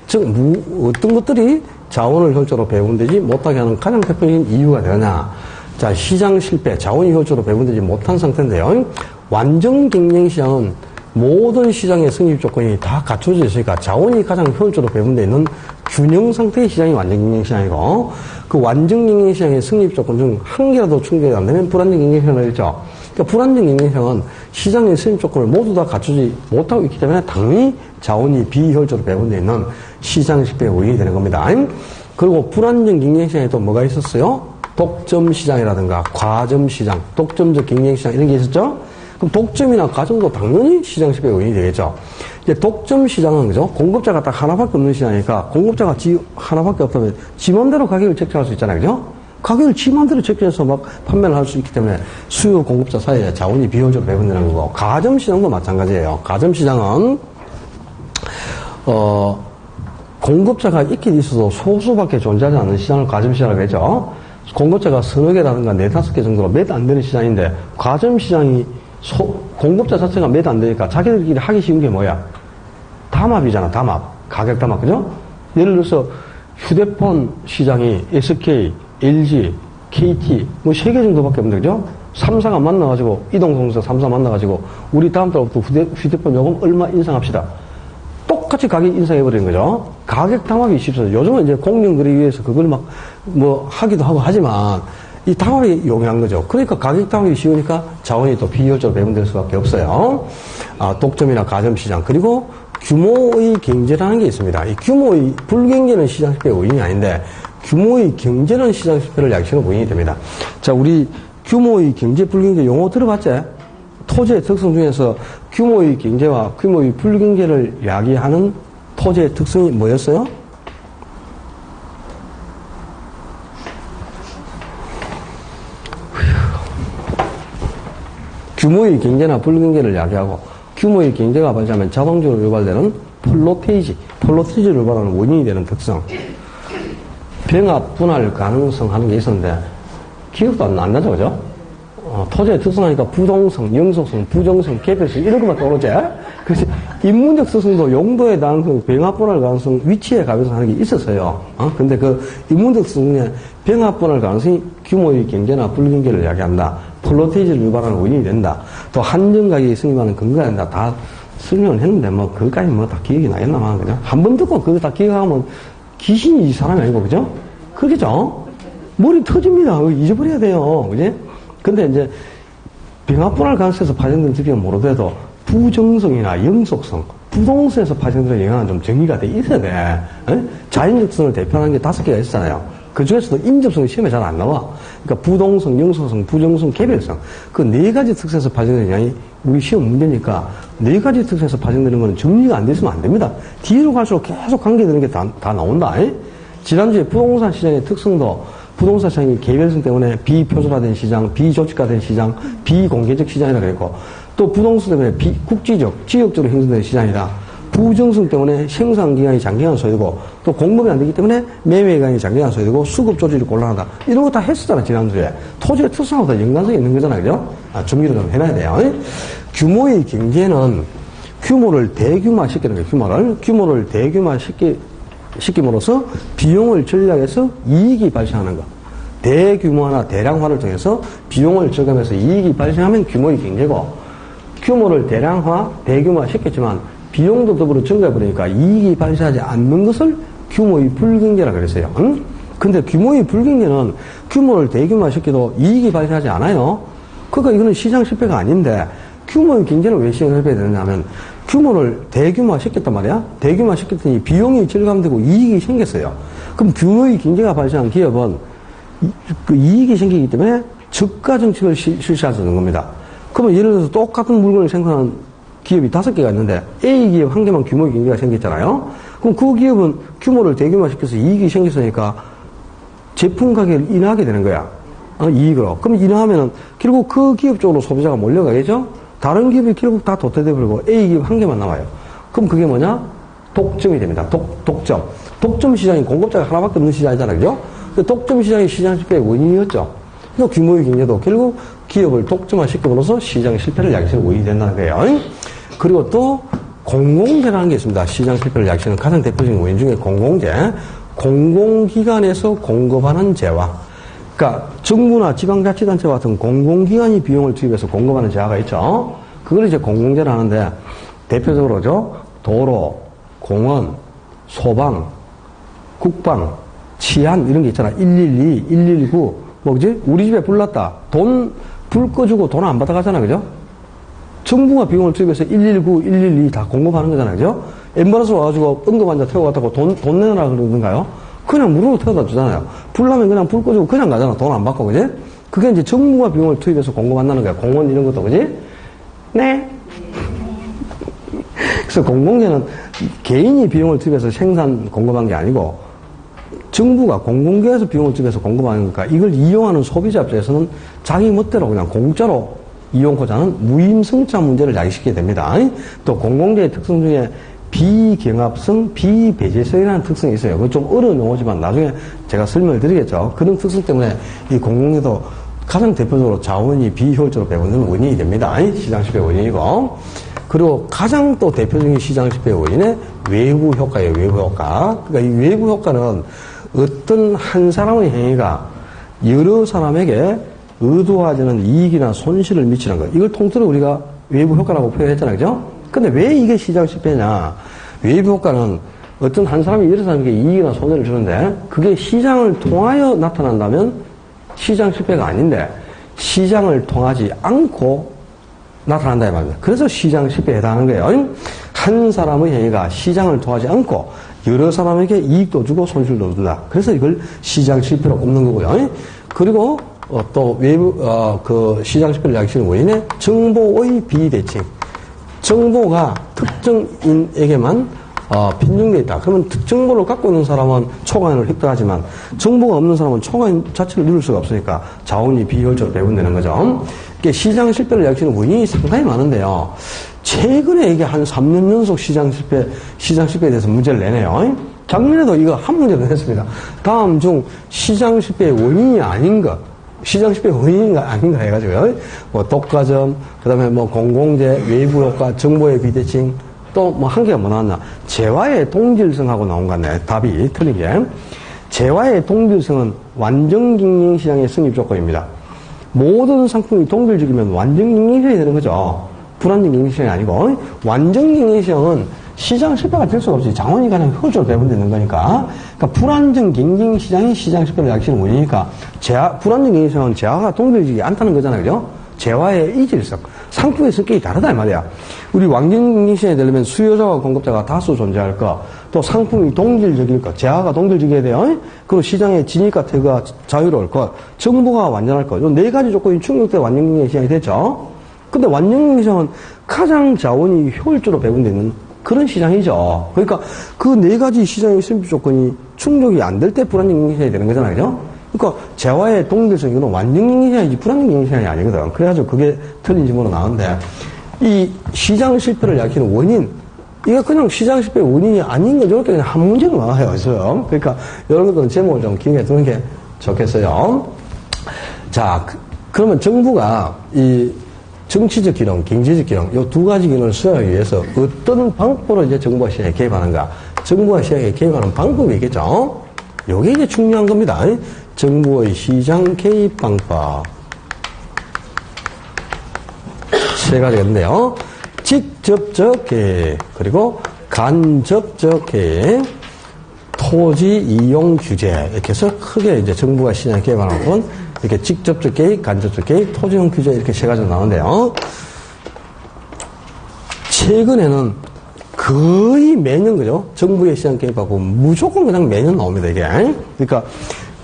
즉, 어떤 것들이 자원을 효율적으로 배분되지 못하게 하는 가장 대표적인 이유가 되느냐. 자, 시장 실패, 자원이 효율적으로 배분되지 못한 상태인데요. 완전 경쟁 시장은 모든 시장의 성립 조건이 다 갖춰져 있으니까 자원이 가장 효율적으로 배분되어 있는 균형 상태의 시장이 완전 경쟁 시장이고 그 완전 경쟁 시장의 성립 조건 중 한 개라도 충족이 안 되면 불안정 경쟁 시장이라고 했죠. 그러니까 불안정 경쟁 시장은 시장의 성립 조건을 모두 다 갖추지 못하고 있기 때문에 당연히 자원이 비효율적으로 배분되어 있는 시장 실패의 원인이 되는 겁니다. 그리고 불안정 경쟁 시장에 또 뭐가 있었어요? 독점 시장이라든가 과점 시장, 독점적 경쟁 시장 이런 게 있었죠? 그럼 독점이나 과점도 당연히 시장 실패의 원인이 되겠죠. 이제 독점 시장은 그죠? 공급자가 딱 하나밖에 없는 시장이니까 공급자가 하나밖에 없다면 지 맘대로 가격을 책정할 수 있잖아요. 그죠? 가격을 지 맘대로 책정해서 막 판매를 할 수 있기 때문에 수요 공급자 사이에 자원이 비효율적으로 배분되는 거고 가점 시장도 마찬가지예요. 가점 시장은 공급자가 있긴 있어도 소수밖에 존재하지 않는 시장을 가점 시장이라고 했죠. 공급자가 서너 개라든가 네다섯 개 정도로 몇 안 되는 시장인데 가점 시장이 공급자 자체가 몇 안 되니까 자기들끼리 하기 쉬운 게 뭐야? 담합이잖아, 담합. 가격 담합, 그죠? 예를 들어서 휴대폰 시장이 SK, LG, KT, 뭐 3개 정도밖에 없는데, 그죠? 3사가 만나가지고, 이동성사 3사 만나가지고, 우리 다음 달부터 휴대폰 요금 얼마 인상합시다. 똑같이 가격 인상해버리는 거죠. 가격 담합이 쉽죠. 요즘은 이제 공룡들이 위해서 그걸 하기도 하고 하지만, 이 담합이 용이한 거죠. 그러니까 가격 담합이 쉬우니까 자원이 또 비효율적으로 배분될 수밖에 없어요. 독점이나 가점 시장. 그리고 규모의 경제라는 게 있습니다. 이 규모의 불경제는 시장 실패의 원인이 아닌데, 규모의 경제는 시장 실패를 야기시는 원인이 됩니다. 자, 우리 규모의 경제 불경제 용어 들어봤지? 토지의 특성 중에서 규모의 경제와 규모의 불경제를 야기하는 토지의 특성이 뭐였어요? 규모의 경제나 불경제를 야기하고 규모의 경제가 발생하면 자동적으로 유발되는 플로테이지를 유발하는 원인이 되는 특성. 병합 분할 가능성 하는 게 있었는데 기억도 안 나죠, 그죠? 토지의 특성하니까 부동성, 영속성, 부정성, 개별성 이런 것만 떠오르지? 그래서 인문적 특성도 용도의 다양성, 병합 분할 가능성, 위치의 가능성 하는 게 있었어요. 근데 그 인문적 특성 중에 병합 분할 가능성이 규모의 경제나 불경제를 이야기한다. 플로테이지를 유발하는 원인이 된다. 또 한정가격이 승인하는 근거가 된다. 다 설명을 했는데 그것까지 다 기억이 나겠나 그죠? 한 번 듣고 그거 다 기억하면 귀신이 이 사람이 아니고 그죠? 그러겠죠? 머리 터집니다. 잊어버려야 돼요. 그지? 근데 이제 병합분할 가능성에서 발생되는疾病은 모르더라도 부정성이나 영속성, 부동성에서 발생되는 영향은 좀 정의가 돼 있어야 돼. 자연적성을 대표하는 게 5개가 있잖아요. 그 중에서도 인접성이 시험에 잘 안 나와. 그러니까 부동성, 영속성, 부정성, 개별성. 그 4가지 특성에서 발생되는 영향이 우리 시험 문제니까 4가지 특성에서 발생되는 거는 정리가 안 됐으면 안 됩니다. 뒤로 갈수록 계속 관계되는 게 다 나온다. 지난주에 부동산 시장의 특성도 부동산 시장이 개별성 때문에 비표준화된 시장, 비조직화된 시장, 비공개적 시장이라고 했고 또 부동산 때문에 국지적, 지역적으로 형성된 시장이다. 부정성 때문에 생산기간이 장기간 소요되고 또 공급이 안 되기 때문에 매매기간이 장기간 소요되고 수급 조절이 곤란하다. 이런 거 다 했었잖아 지난주에. 토지의 특성하고 다 연관성이 있는 거잖아요. 그죠? 정리를 좀 해놔야 돼요. 규모의 경제는 규모를 대규모화시키는 거예요. 규모를 대규모화시킴으로써 비용을 절약해서 이익이 발생하는 거. 대규모화나 대량화를 통해서 비용을 절감해서 이익이 발생하면 규모의 경제고 규모를 대량화, 대규모화 시켰지만 비용도 더불어 증가해버리니까 이익이 발생하지 않는 것을 규모의 불경제라 그랬어요. 근데 규모의 불경제는 규모를 대규모화 시켜도 이익이 발생하지 않아요. 그러니까 이거는 시장 실패가 아닌데 규모의 경제는 왜 시장 실패가 되느냐면 규모를 대규모화 시켰단 말이야. 대규모화 시켰더니 비용이 절감되고 이익이 생겼어요. 그럼 규모의 경제가 발생한 기업은 그 이익이 생기기 때문에 저가 정책을 실시할 수 있는 겁니다. 그러면 예를 들어서 똑같은 물건을 생산하는 기업이 5개가 있는데 A 기업 한 개만 규모의 경제가 생겼잖아요. 그럼 그 기업은 규모를 대규모화시켜서 이익이 생겼으니까 제품 가격을 인하하게 되는 거야. 이익으로. 그럼 인하하면은 결국 그 기업 쪽으로 소비자가 몰려가겠죠? 다른 기업이 결국 다 도태돼버리고 A 기업 한 개만 남아요. 그럼 그게 뭐냐? 독점이 됩니다. 독점. 독점 시장이 공급자가 하나밖에 없는 시장이잖아요. 그죠? 그 독점 시장이 시장 실패의 원인이었죠. 그러니까 규모의 경제도 결국 기업을 독점화시킴으로써 시장 실패를 야기시는 원인이 된다는 거예요. 그리고 또 공공재라는 게 있습니다. 시장 실패를 야기시는 가장 대표적인 원인 중에 공공재. 공공기관에서 공급하는 재화. 그러니까 정부나 지방자치단체 같은 공공기관이 비용을 투입해서 공급하는 재화가 있죠. 그걸 이제 공공재를 하는데 대표적으로죠. 도로, 공원, 소방, 국방, 치안 이런 게 있잖아. 112, 119. 뭐지? 우리 집에 불 났다. 불 꺼주고 돈 안 받아가잖아. 그죠? 정부가 비용을 투입해서 119, 112 다 공급하는 거잖아요. 그죠? 엠버러스 와가지고 응급환자 태워갔다고 돈 내놔라 그러던가요? 그냥 무료로 태워다 주잖아요. 불 나면 그냥 불 꺼주고 그냥 가잖아. 돈 안 받고, 그지? 그게 이제 정부가 비용을 투입해서 공급한다는 거야. 공원 이런 것도, 그지? 네? 그래서 공공재는 개인이 비용을 투입해서 생산 공급한 게 아니고 정부가 공공기관에서 비용을 투입해서 공급하는 거니까 이걸 이용하는 소비자 입장에서는 자기 멋대로 그냥 공짜로 이용하고자 하는 무임승차 문제를 야기시키게 됩니다. 또 공공재의 특성 중에 비경합성, 비배제성이라는 특성이 있어요. 그건 좀 어려운 용어지만 나중에 제가 설명을 드리겠죠. 그런 특성 때문에 이 공공재도 가장 대표적으로 자원이 비효율적으로 배분되는 원인이 됩니다. 시장 실패 원인이고. 그리고 가장 또 대표적인 시장 실패 원인은 외부 효과예요. 외부 효과. 그러니까 이 외부 효과는 어떤 한 사람의 행위가 여러 사람에게 의도하지 않은 이익이나 손실을 미치는 것. 이걸 통틀어 우리가 외부 효과라고 표현했잖아요. 그죠? 근데 왜 이게 시장 실패냐? 외부 효과는 어떤 한 사람이 여러 사람에게 이익이나 손해를 주는데 그게 시장을 통하여 나타난다면 시장 실패가 아닌데 시장을 통하지 않고 나타난다 이 말입니다. 그래서 시장 실패에 해당하는 거예요. 한 사람의 행위가 시장을 통하지 않고 여러 사람에게 이익도 주고 손실도 준다. 그래서 이걸 시장 실패로 꼽는 거고요. 그리고 또 외부 그 시장 실패를 야기시키는 원인은 정보의 비대칭. 정보가 특정인에게만 편중되어 있다. 그러면 정보를 갖고 있는 사람은 초과인을 획득하지만 정보가 없는 사람은 초과인 자체를 누릴 수가 없으니까 자원이 비효율적으로 배분되는 거죠. 이게 시장 실패를 야기시키는 원인이 상당히 많은데요. 최근에 이게 한 3년 연속 시장 실패에 대해서 문제를 내네요. 작년에도 이거 한 문제도 냈습니다. 다음 중 시장 실패의 원인이 아닌 것. 시장 실패 원인인가 아닌가 해가지고요. 뭐 독과점, 그 다음에 뭐 공공재, 외부 효과, 정보의 비대칭, 또 뭐 한 개가 뭐 나왔나. 재화의 동질성하고 나온 것 같네. 답이 틀린 게. 재화의 동질성은 완전 경영 시장의 성립 조건입니다. 모든 상품이 동질적이면 완전 경영 시장이 되는 거죠. 불안정 경영 시장이 아니고. 완전 경영 시장은 시장 실패가 될 수가 없지. 자원이 가장 효율적으로 배분되는 거니까. 그러니까 불안정 경영 시장이 시장 실패를 야기시키는 원인이니까 불안정 경영 시장은 재화가 동질적이지 않다는 거잖아요. 그죠? 재화의 이질성. 상품의 성격이 다르다 이 말이야. 우리 완전 경영 시장에 되려면 수요자와 공급자가 다수 존재할 거, 또 상품이 동질적일 거, 재화가 동질적이어야 돼요. 그리고 시장의 진입과 퇴거가 자유로울 것, 정보가 완전할 것. 이 네 가지 조건이 충족돼 완전 경영 시장이 됐죠. 근데 완전 경영 시장은 가장 자원이 효율적으로 배분되는 그런 시장이죠. 그러니까 그 네 가지 시장의 성립 조건이 충족이 안 될 때 불안정 경영 시장이 되는 거잖아요. 그죠? 그러니까 재화의 동질성, 이거는 완전 경영 시장이지 불안정 경영 시장이 아니거든. 그래가지고 그게 틀린 질문으로 나오는데, 이 시장 실패를 야기하는 원인, 이게 그냥 시장 실패의 원인이 아닌 거죠. 이렇게 그냥 한 문제로 나와요. 그래서. 그러니까 이런 것들은 제목을 좀 기억해 두는 게 좋겠어요. 자, 그러면 정부가 이 정치적 기능, 경제적 기능, 이 두 가지 기능을 수행하기 위해서 어떤 방법으로 이제 정부가 시장에 개입하는가? 정부가 시장에 개입하는 방법이 있겠죠? 요게 이제 중요한 겁니다. 정부의 시장 개입 방법. 세 가지가 있는데요. 직접적 계획, 그리고 간접적 계획, 토지 이용 규제, 이렇게 해서 크게 이제 정부가 시장에 개발하는 건 이렇게 직접적 계획, 간접적 계획, 토지 이용 규제 이렇게 세 가지가 나오는데요. 최근에는 거의 매년, 그죠? 정부의 시장 개입하고 무조건 그냥 매년 나옵니다, 이게. 그러니까,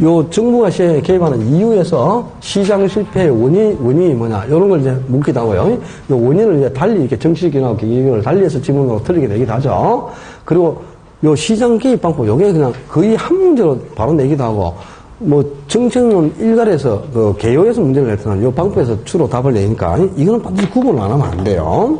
요 정부가 시장에 개입하는 이유에서 시장 실패의 원인이 뭐냐, 이런 걸 이제 묻기도 하고요. 요 원인을 이제 달리 이렇게 정치기관하고 기기관을 달리해서 질문하고 틀리게 되기도 하죠. 그리고 요 시장 개입 방법, 요게 그냥 거의 한 문제로 바로 내기도 하고, 뭐, 정책론 일갈에서, 개요에서 문제를 낼 때는 요 방법에서 주로 답을 내니까, 이거는 반드시 구분을 안 하면 안 돼요.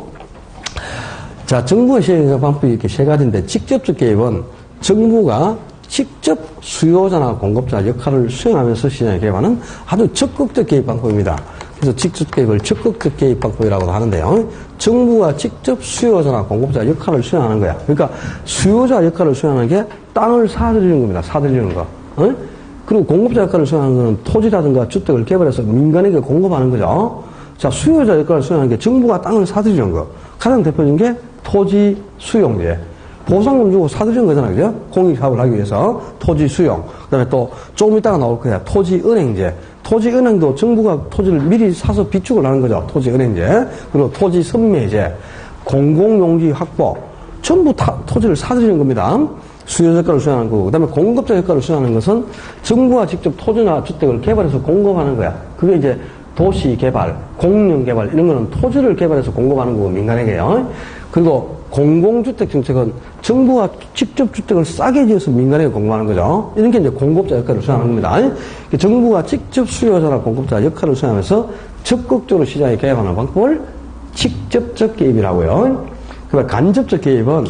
자, 정부의 시행 방법이 이렇게 세 가지인데, 직접적 개입은 정부가 직접 수요자나 공급자 역할을 수행하면서 시장에 개입하는 아주 적극적 개입 방법입니다. 그래서 직접 개입을 적극적 개입 방법이라고도 하는데요. 정부가 직접 수요자나 공급자 역할을 수행하는 거야. 그러니까 수요자 역할을 수행하는 게 땅을 사들이는 겁니다. 사들이는 거. 그리고 공급자 역할을 수행하는 거는 토지라든가 주택을 개발해서 민간에게 공급하는 거죠. 자, 수요자 역할을 수행하는 게 정부가 땅을 사들이는 거. 가장 대표적인 게 토지 수용제. 보상금 주고 사들이는 거잖아요. 그죠? 공익사업을 하기 위해서 토지 수용. 그 다음에 또 조금 이따가 나올 거야. 토지은행제. 토지은행도 정부가 토지를 미리 사서 비축을 하는 거죠. 토지은행제. 그리고 토지선매제. 공공용지 확보. 전부 다 토지를 사들이는 겁니다. 수요 역할을 수행하는 거고. 그 다음에 공급자 역할을 수행하는 것은 정부가 직접 토지나 주택을 개발해서 공급하는 거야. 그게 이제 도시 개발, 공영 개발, 이런 거는 토지를 개발해서 공급하는 거고, 민간에게요. 그리고 공공주택 정책은 정부가 직접 주택을 싸게 지어서 민간에게 공급하는 거죠. 이런 게 이제 공급자 역할을 수행하는 겁니다. 정부가 직접 수요자나 공급자 역할을 수행하면서 적극적으로 시장에 개입하는 방법을 직접적 개입이라고요. 그다음에 간접적 개입은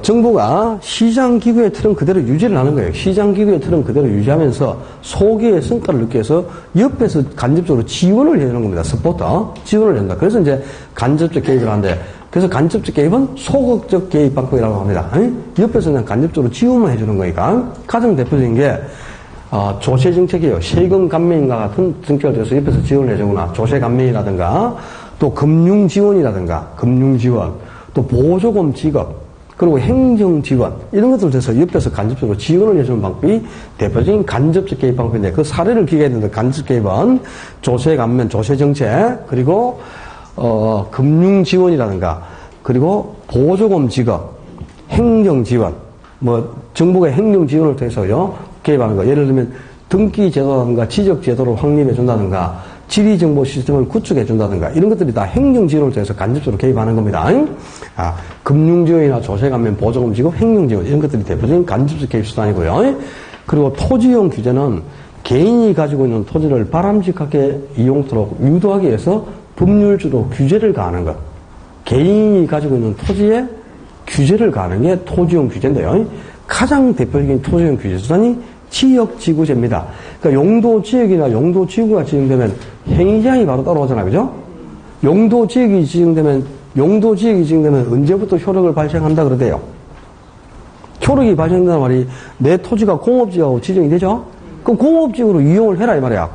정부가 시장기구의 틀은 그대로 유지를 하는 거예요. 시장기구의 틀은 그대로 유지하면서 소기의 성과를 느끼기 위해서 옆에서 간접적으로 지원을 해주는 겁니다. 서포터. 지원을 한다. 그래서 이제 간접적 개입을 하는데, 그래서 간접적 개입은 소극적 개입 방법이라고 합니다. 옆에서 그냥 간접적으로 지원만 해주는 거니까. 가장 대표적인 게, 조세 정책이에요. 세금 감면인가 같은 정책을 통해서 옆에서 지원을 해주거나, 조세 감면이라든가, 또 금융 지원이라든가, 금융 지원, 또 보조금 지급, 그리고 행정 지원, 이런 것들을 통해서 옆에서 간접적으로 지원을 해주는 방법이 대표적인 간접적 개입 방법인데, 그 사례를 기억해야 되는데, 간접 개입은 조세 감면, 조세 정책, 그리고, 금융 지원이라든가, 그리고 보조금 지급, 행정 지원, 뭐, 정부가 행정 지원을 통해서요, 개입하는 거. 예를 들면, 등기 제도라든가 지적 제도를 확립해 준다든가, 지리정보 시스템을 구축해 준다든가, 이런 것들이 다 행정 지원을 통해서 간접적으로 개입하는 겁니다. 금융 지원이나 조세 감면, 보조금 지급, 행정 지원, 이런 것들이 대표적인 간접적 개입 수단이고요. 그리고 토지용 규제는 개인이 가지고 있는 토지를 바람직하게 이용토록 유도하기 위해서 법률주로 규제를 가하는 것. 개인이 가지고 있는 토지에 규제를 가하는 게 토지용 규제인데요. 가장 대표적인 토지용 규제 수단이 지역지구제입니다. 그러니까 용도지역이나 용도지구가 지정되면 행위제한이 바로 따라오잖아요. 그죠? 용도지역이 지정되면 언제부터 효력을 발생한다 그러대요. 효력이 발생된다는 말이 내 토지가 공업지역으로 지정이 되죠? 그럼 공업지역으로 이용을 해라 이 말이야.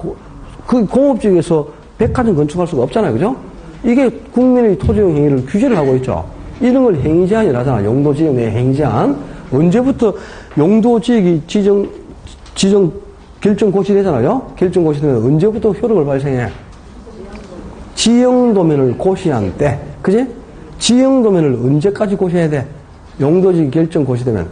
그 공업지역에서 백화점 건축할 수가 없잖아요. 그죠? 이게 국민의 토지용 행위를 규제를 하고 있죠. 이런 걸 행위제한이라 하잖아. 용도지역 내 행위제한. 언제부터 용도지역이 결정 고시되잖아요? 결정 고시되면 언제부터 효력을 발생해? 지형도면을 고시한 때. 그지? 지형도면을 언제까지 고시해야 돼? 용도지역 결정 고시되면.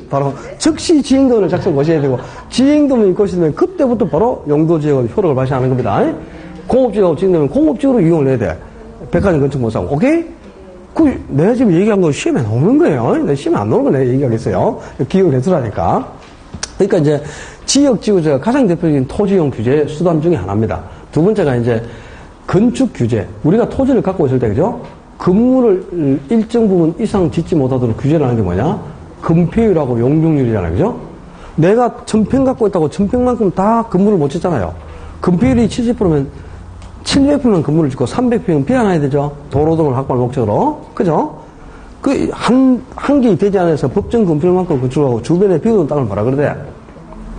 바로 즉시 지형도면을 작성 고시해야 되고, 지형도면이 고시되면 그때부터 바로 용도지역을 효력을 발생하는 겁니다. 공업지역하고 지정되면 공업지역으로 이용을 해야 돼. 백화점 건축 못 사고. 오케이? 내가 지금 얘기한 거 시험에 나오는 거예요. 내가 시험에 안 나오는 거 내가 얘기하겠어요. 기억을 해두라니까. 그러니까 이제 지역지구제가 가장 대표적인 토지용 규제 수단 중에 하나입니다. 두 번째가 이제 건축 규제. 우리가 토지를 갖고 있을 때, 그죠? 건물을 일정 부분 이상 짓지 못하도록 규제를 하는 게 뭐냐? 건폐율하고 용적률이잖아요. 그죠? 내가 1000평 갖고 있다고 1000평만큼 다 건물을 못 짓잖아요. 건폐율이 70%면 700평은 건물을 짓고 300평은 비워놔야 되죠. 도로 등을 확보할 목적으로. 그죠? 한개 되지 않아서 법정 건폐율만큼 건축하고 주변에 비우는 땅을 뭐라 그러대?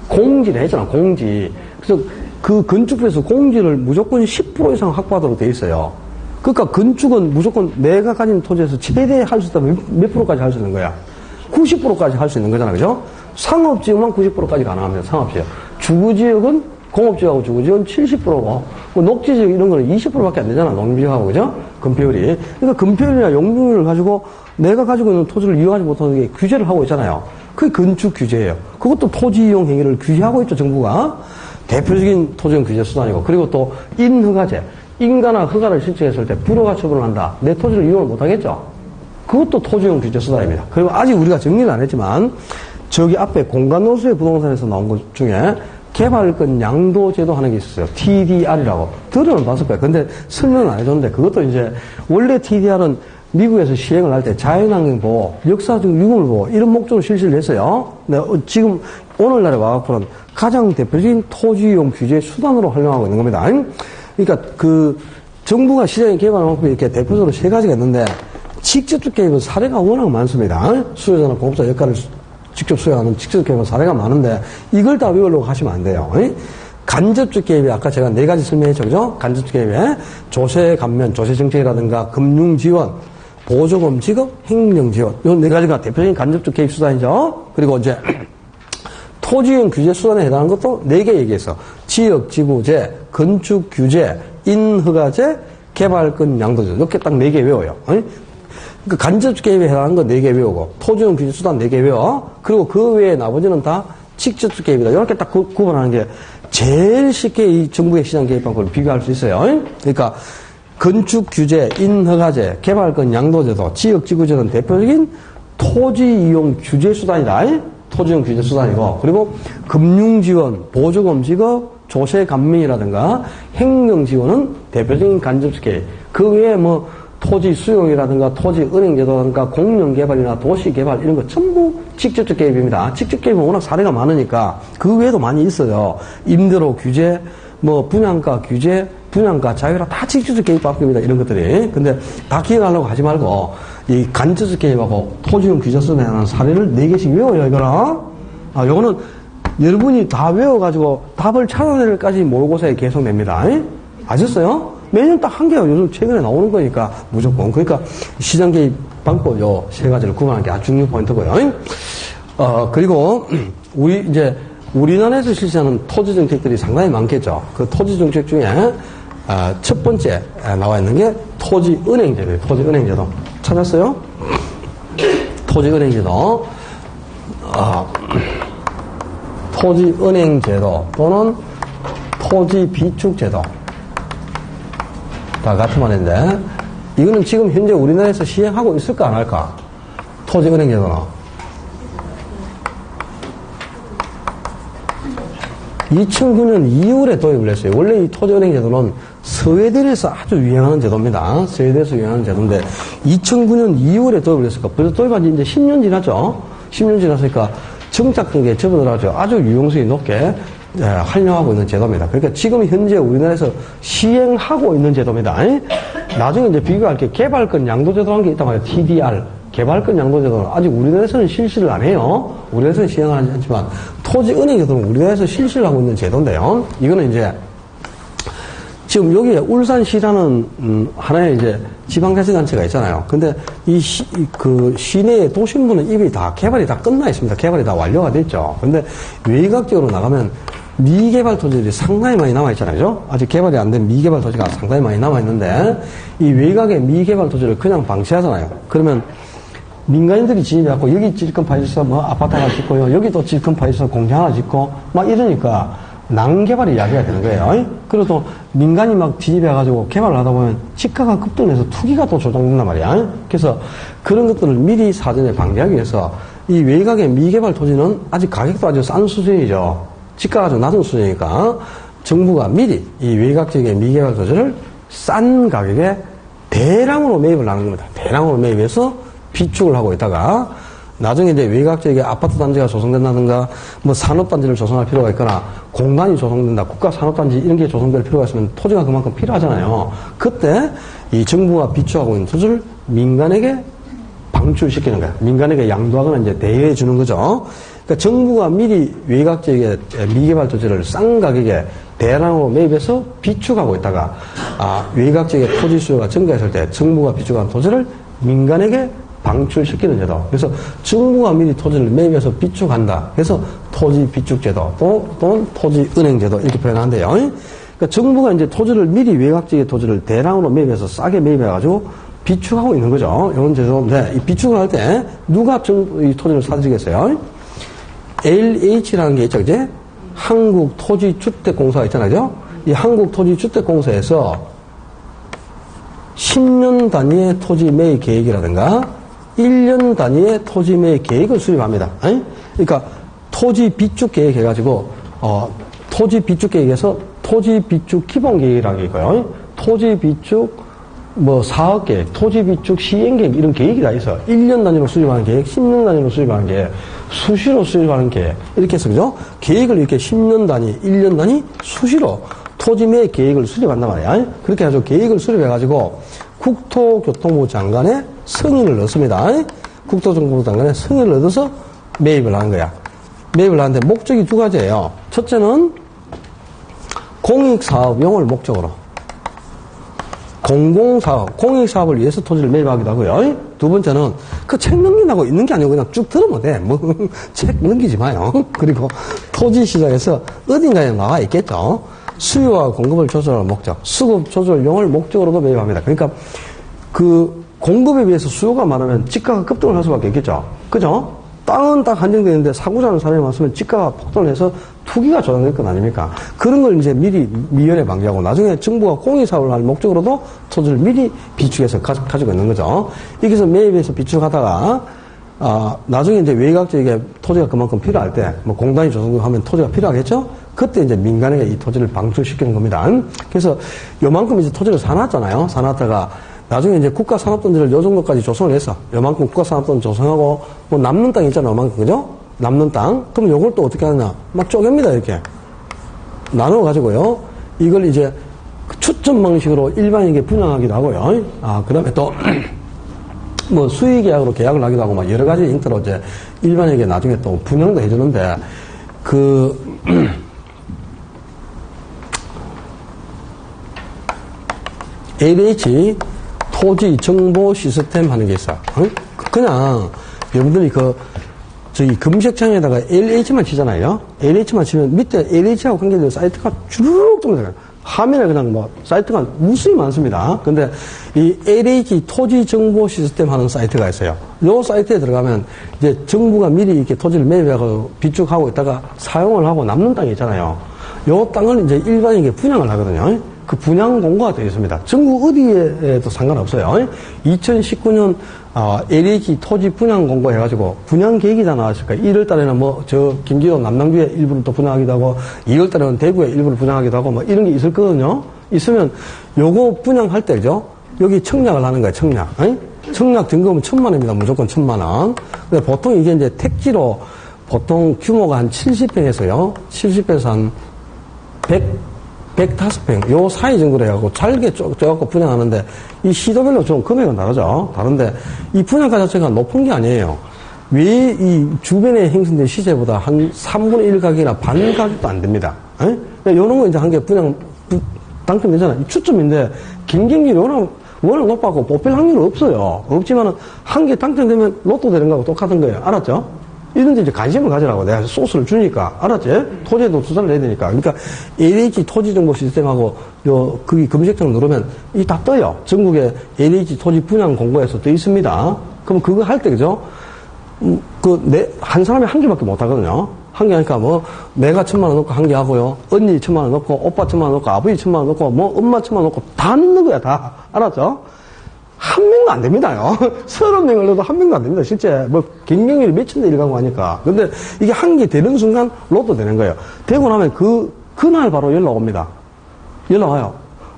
공지를 했잖아, 공지. 그래서 그 건축부에서 공지를 무조건 10% 이상 확보하도록 돼 있어요. 그러니까 건축은 무조건 내가 가진 토지에서 최대 할 수 있다면 몇 프로까지 할 수 있는 거야? 90%까지 할 수 있는 거잖아, 그죠? 상업지역만 90%까지 가능합니다, 상업지역. 주거지역은, 공업지역하고 주거지역은 70%고, 녹지지역 이런 거는 20%밖에 안 되잖아, 농지역하고, 그죠? 건폐율이. 그러니까 건폐율이나 용적률을 가지고 내가 가지고 있는 토지를 이용하지 못하는 게 규제를 하고 있잖아요. 그게 건축 규제예요. 그것도 토지 이용 행위를 규제하고 있죠, 정부가. 대표적인 토지용 규제 수단이고, 그리고 또 인허가제. 인가나 허가를 신청했을 때 불허가 처분을 한다. 내 토지를 이용을 못 하겠죠? 그것도 토지용 규제 수단입니다. 그리고 아직 우리가 정리를 안 했지만, 저기 앞에 공간노수의 부동산에서 나온 것 중에 개발권 양도제도 하는 게 있었어요. TDR이라고. 들어는 봤을 거예요. 근데 설명은 안 해줬는데, 그것도 이제, 원래 TDR은 미국에서 시행을 할 때 자연환경 보호, 역사적 유금을 보호, 이런 목적으로 실시를 했어요. 근데 지금 오늘날에 와갖고는 가장 대표적인 토지용 규제 수단으로 활용하고 있는 겁니다. 그러니까 그 정부가 시장에 개발한 방법이 이렇게 대표적으로 세 가지가 있는데, 직접적 개입은 사례가 워낙 많습니다. 수요자나 공업자 역할을 직접 수행하는 직접 개입은 사례가 많은데, 이걸 다 외우려고 하시면 안 돼요. 간접적 개입이 아까 제가 네 가지 설명했죠, 그죠? 간접적 개입에 조세 감면, 조세 정책이라든가 금융 지원, 보조금 지급, 행정 지원. 이 네 가지가 대표적인 간접적 개입 수단이죠. 그리고 이제 토지용 규제 수단에 해당하는 것도 네 개 얘기했어. 지역 지구제, 건축 규제, 인허가제, 개발권 양도제. 이렇게 딱 네 개 외워요. 그 간접적 개입에 해당하는 거 네 개 외우고, 토지용 규제 수단 네 개 외워. 그리고 그 외에 나머지는 다 직접적 개입이다. 이렇게 딱 구분하는 게 제일 쉽게 이 정부의 시장 개입 방법을 비교할 수 있어요. 그러니까 건축 규제, 인허가제, 개발권 양도제도, 지역지구제는 대표적인 토지 이용 규제 수단이다. 토지용 규제 수단이고, 그리고 금융지원, 보조금 지급, 조세 감면이라든가 행정지원은 대표적인 간접적 개입. 그 외에 뭐 토지 수용이라든가 토지 은행제도라든가 공영개발이나 도시개발 이런 거 전부 직접적 개입입니다. 직접 개입은 워낙 사례가 많으니까 그 외에도 많이 있어요. 임대료 규제, 뭐 분양가 규제, 분양가 자유화 다 직접적 개입 방법입니다. 이런 것들이. 근데 다 기억하려고 하지 말고 이 간접적 개입하고 토지용 규제 수단에 관한 사례를 4개씩 외워요, 이거랑. 요거는 여러분이 다 외워가지고 답을 찾아낼 때까지 모의고사에 계속 냅니다. 아셨어요? 매년 딱 한 개요. 요즘 최근에 나오는 거니까 무조건. 그러니까 시장 개입 방법 요 세 가지를 구분하는 게 아주 중요 포인트고요. 그리고 우리나라에서 실시하는 토지 정책들이 상당히 많겠죠. 그 토지 정책 중에 첫 번째 나와 있는 게 토지은행제도예요. 토지은행제도. 찾았어요? 토지은행제도. 토지은행제도 또는 토지비축제도. 다 같은 말인데, 이거는 지금 현재 우리나라에서 시행하고 있을까, 안 할까? 토지은행제도는. 2009년 2월에 도입을 했어요. 원래 이 토지은행제도는 스웨덴에서 아주 유행하는 제도입니다. 스웨덴에서 유행하는 제도인데, 2009년 2월에 도입을 했으니까, 벌써 도입한 지 이제 10년 지났죠? 10년 지났으니까, 정착 등에 접어들어가지고 아주 유용성이 높게 활용하고 있는 제도입니다. 그러니까 지금 현재 우리나라에서 시행하고 있는 제도입니다. 나중에 이제 비교할 게 개발권 양도제도라는 게 있단 말이에요. TDR. 개발권 양도제도는 아직 우리나라에서는 실시를 안 해요. 우리나라에서는 시행을 하지 않지만 토지은행제도는 우리나라에서 실시를 하고 있는 제도인데요. 이거는 이제 지금 여기에 울산시라는 하나의 이제 지방자치단체가 있잖아요. 근데 그 시내의 도심부는 이미 다 개발이 다 끝나 있습니다. 개발이 다 완료가 됐죠. 근데 외곽지역으로 나가면 미개발 토지들이 상당히 많이 남아있잖아요. 그죠? 아직 개발이 안 된 미개발 토지가 상당히 많이 남아있는데 이 외곽의 미개발 토지를 그냥 방치하잖아요. 그러면 민간인들이 진입해갖고 여기 질권 파이셔서 뭐 아파트 하나 짓고요. 여기 또 질권 파이셔서 공장 하나 짓고 막 이러니까 낭개발이 이야기가 되는 거예요. 그리고 또 민간이 막 진입해가지고 개발을 하다 보면 집가가 급등해서 투기가 또 조장된단 말이야. 그래서 그런 것들을 미리 사전에 방지하기 위해서 이 외곽의 미개발 토지는 아직 가격도 아주 싼 수준이죠. 집가가 좀 낮은 수준이니까 정부가 미리 이 외곽 지역의 미개발 토지를 싼 가격에 대량으로 매입을 하는 겁니다. 대량으로 매입해서 비축을 하고 있다가 나중에 이제 외곽 지역에 아파트 단지가 조성된다든가 뭐 산업단지를 조성할 필요가 있거나 공간이 조성된다, 국가 산업단지 이런 게 조성될 필요가 있으면 토지가 그만큼 필요하잖아요. 그때 이 정부가 비축하고 있는 토지를 민간에게 방출시키는 거야. 민간에게 양도하거나 이제 대여해 주는 거죠. 그러니까 정부가 미리 외곽 지역에 미개발 토지를 싼 가격에 대량으로 매입해서 비축하고 있다가 외곽지역의 토지 수요가 증가했을 때 정부가 비축한 토지를 민간에게 방출시키는 제도. 그래서 정부가 미리 토지를 매입해서 비축한다. 그래서 토지 비축제도 또는 토지 은행제도 이렇게 표현하는데요. 그러니까 정부가 이제 토지를 미리 외곽지역의 토지를 대량으로 매입해서 싸게 매입해가지고 비축하고 있는 거죠. 이런 제도인데 이 비축을 할 때 누가 이 토지를 사주겠어요? LH라는 게 있죠, 그제? 한국토지주택공사가 있잖아요. 이 한국토지주택공사에서 10년 단위의 토지 매입 계획이라든가 1년 단위의 토지 매입 계획을 수립합니다. 그러니까 토지 비축 계획 해가지고 토지 비축 계획에서 토지 비축 기본 계획이라는 게 있고요. 토지 비축 사업 계획, 토지 비축 시행 계획 이런 계획이 다 있어. 1년 단위로 수립하는 계획, 10년 단위로 수립하는 계획, 수시로 수립하는 계획 이렇게 해서 그죠? 계획을 이렇게 10년 단위, 1년 단위, 수시로 토지 매입 계획을 수립한단 말이야. 그렇게 해가지고 계획을 수립해가지고 국토교통부 장관의 승인을 얻습니다. 국토교통부 장관의 승인을 얻어서 매입을 하는 거야. 매입을 하는데 목적이 두 가지예요. 첫째는 공익사업용을 목적으로. 공공사업, 공익사업을 위해서 토지를 매입하기도 하고요. 두 번째는 그 책 넘긴다고 있는 게 아니고 그냥 쭉 들으면 돼. 책 넘기지 마요. 그리고 토지 시장에서 어딘가에 나와 있겠죠. 수요와 공급을 조절하는 목적, 수급 조절용을 목적으로도 매입합니다. 그러니까 그 공급에 비해서 수요가 많으면 지가가 급등을 할 수밖에 없겠죠. 그죠? 땅은 딱 한정되는데 사고자는 사람이 많으면 지가가 폭등을 해서 투기가 조장될 것 아닙니까? 그런 걸 이제 미리 미연에 방지하고 나중에 정부가 공익사업을 할 목적으로도 토지를 미리 비축해서 가지고 있는 거죠. 여기서 매입해서 비축하다가 나중에 이제 외곽지역에 토지가 그만큼 필요할 때, 공단이 조성하면 토지가 필요하겠죠? 그때 이제 민간에게 이 토지를 방출시키는 겁니다. 그래서 요만큼 이제 토지를 사놨잖아요. 사놨다가 나중에 이제 국가산업단지를 요 정도까지 조성을 했어. 요만큼 국가산업단지 조성하고, 남는 땅 있잖아, 요만큼, 그죠? 남는 땅. 그럼 요걸 또 어떻게 하느냐? 막 쪼갭니다, 이렇게. 나눠가지고요. 이걸 이제 추첨 방식으로 일반인에게 분양하기도 하고요. 그 다음에 또, 수의계약으로 계약을 하기도 하고, 여러 가지 형태로 이제 일반인에게 나중에 또 분양도 해주는데, LH 토지 정보 시스템 하는 게 있어. 그냥 여러분들이 저기 검색창에다가 LH만 치잖아요. LH만 치면 밑에 LH하고 관계된 사이트가 주르륵 뜨면 화면에 그냥 사이트가 무수히 많습니다. 근데 이 LH 토지 정보 시스템 하는 사이트가 있어요. 요 사이트에 들어가면 이제 정부가 미리 이렇게 토지를 매입하고 비축하고 있다가 사용을 하고 남는 땅이 있잖아요. 요 땅을 이제 일반인에게 분양을 하거든요. 그 분양 공고가 되어 있습니다. 전국 어디에도 상관없어요. 2019년 LH 토지 분양 공고 해가지고 분양 계획이 다 나왔을까. 1월 달에는 김기도 남남주에 일부를 또 분양하기도 하고 2월 달에는 대구에 일부를 분양하기도 하고 이런 게 있을 거거든요. 있으면 요거 분양할 때죠. 여기 청약을 하는 거예요. 청약. 청약 등급은 1,000만 원입니다. 무조건 1,000만 원. 근데 보통 이게 이제 택지로 보통 규모가 한 70평에서요. 70평에서 한 105평, 요 사이 정도로 해갖고 잘게 쪼갖고 분양하는데, 이 시도별로 좀 금액은 다르죠. 다른데, 이 분양가 자체가 높은 게 아니에요. 왜 이 주변에 형성된 시세보다 한 3분의 1 가격이나 반 가격도 안 됩니다. 요런 거 이제 한 개 당첨되잖아. 추첨인데, 경쟁률이 워낙 높아갖고 뽑힐 확률은 없어요. 없지만은, 한 개 당첨되면 로또 되는 거하고 똑같은 거예요. 알았죠? 이런데 이제 관심을 가지라고 내가 소스를 주니까. 알았지? 토지에도 투자를 해야 되니까. 그러니까 LH 토지정보 시스템하고 거기 검색창 누르면 이 다 떠요. 전국에 LH 토지 분양 공고에서 떠 있습니다. 그럼 그거 할 때, 그죠? 한 사람이 한 개밖에 못 하거든요. 한 개 하니까 내가 1,000만 원 넣고 한 개 하고요. 언니 1,000만 원 넣고, 오빠 1,000만 원 넣고, 아버지 1,000만 원 넣고, 엄마 1,000만 원 넣고, 다 넣는 거야, 다. 알았죠? 한 명도 안 됩니다요. 30명을 넣어도 한 명도 안 됩니다. 실제, 경쟁률이 몇천 대 1 가고 하니까. 근데 이게 한 개 되는 순간 로또 되는 거예요. 되고 나면 그날 바로 연락 옵니다. 연락 와요.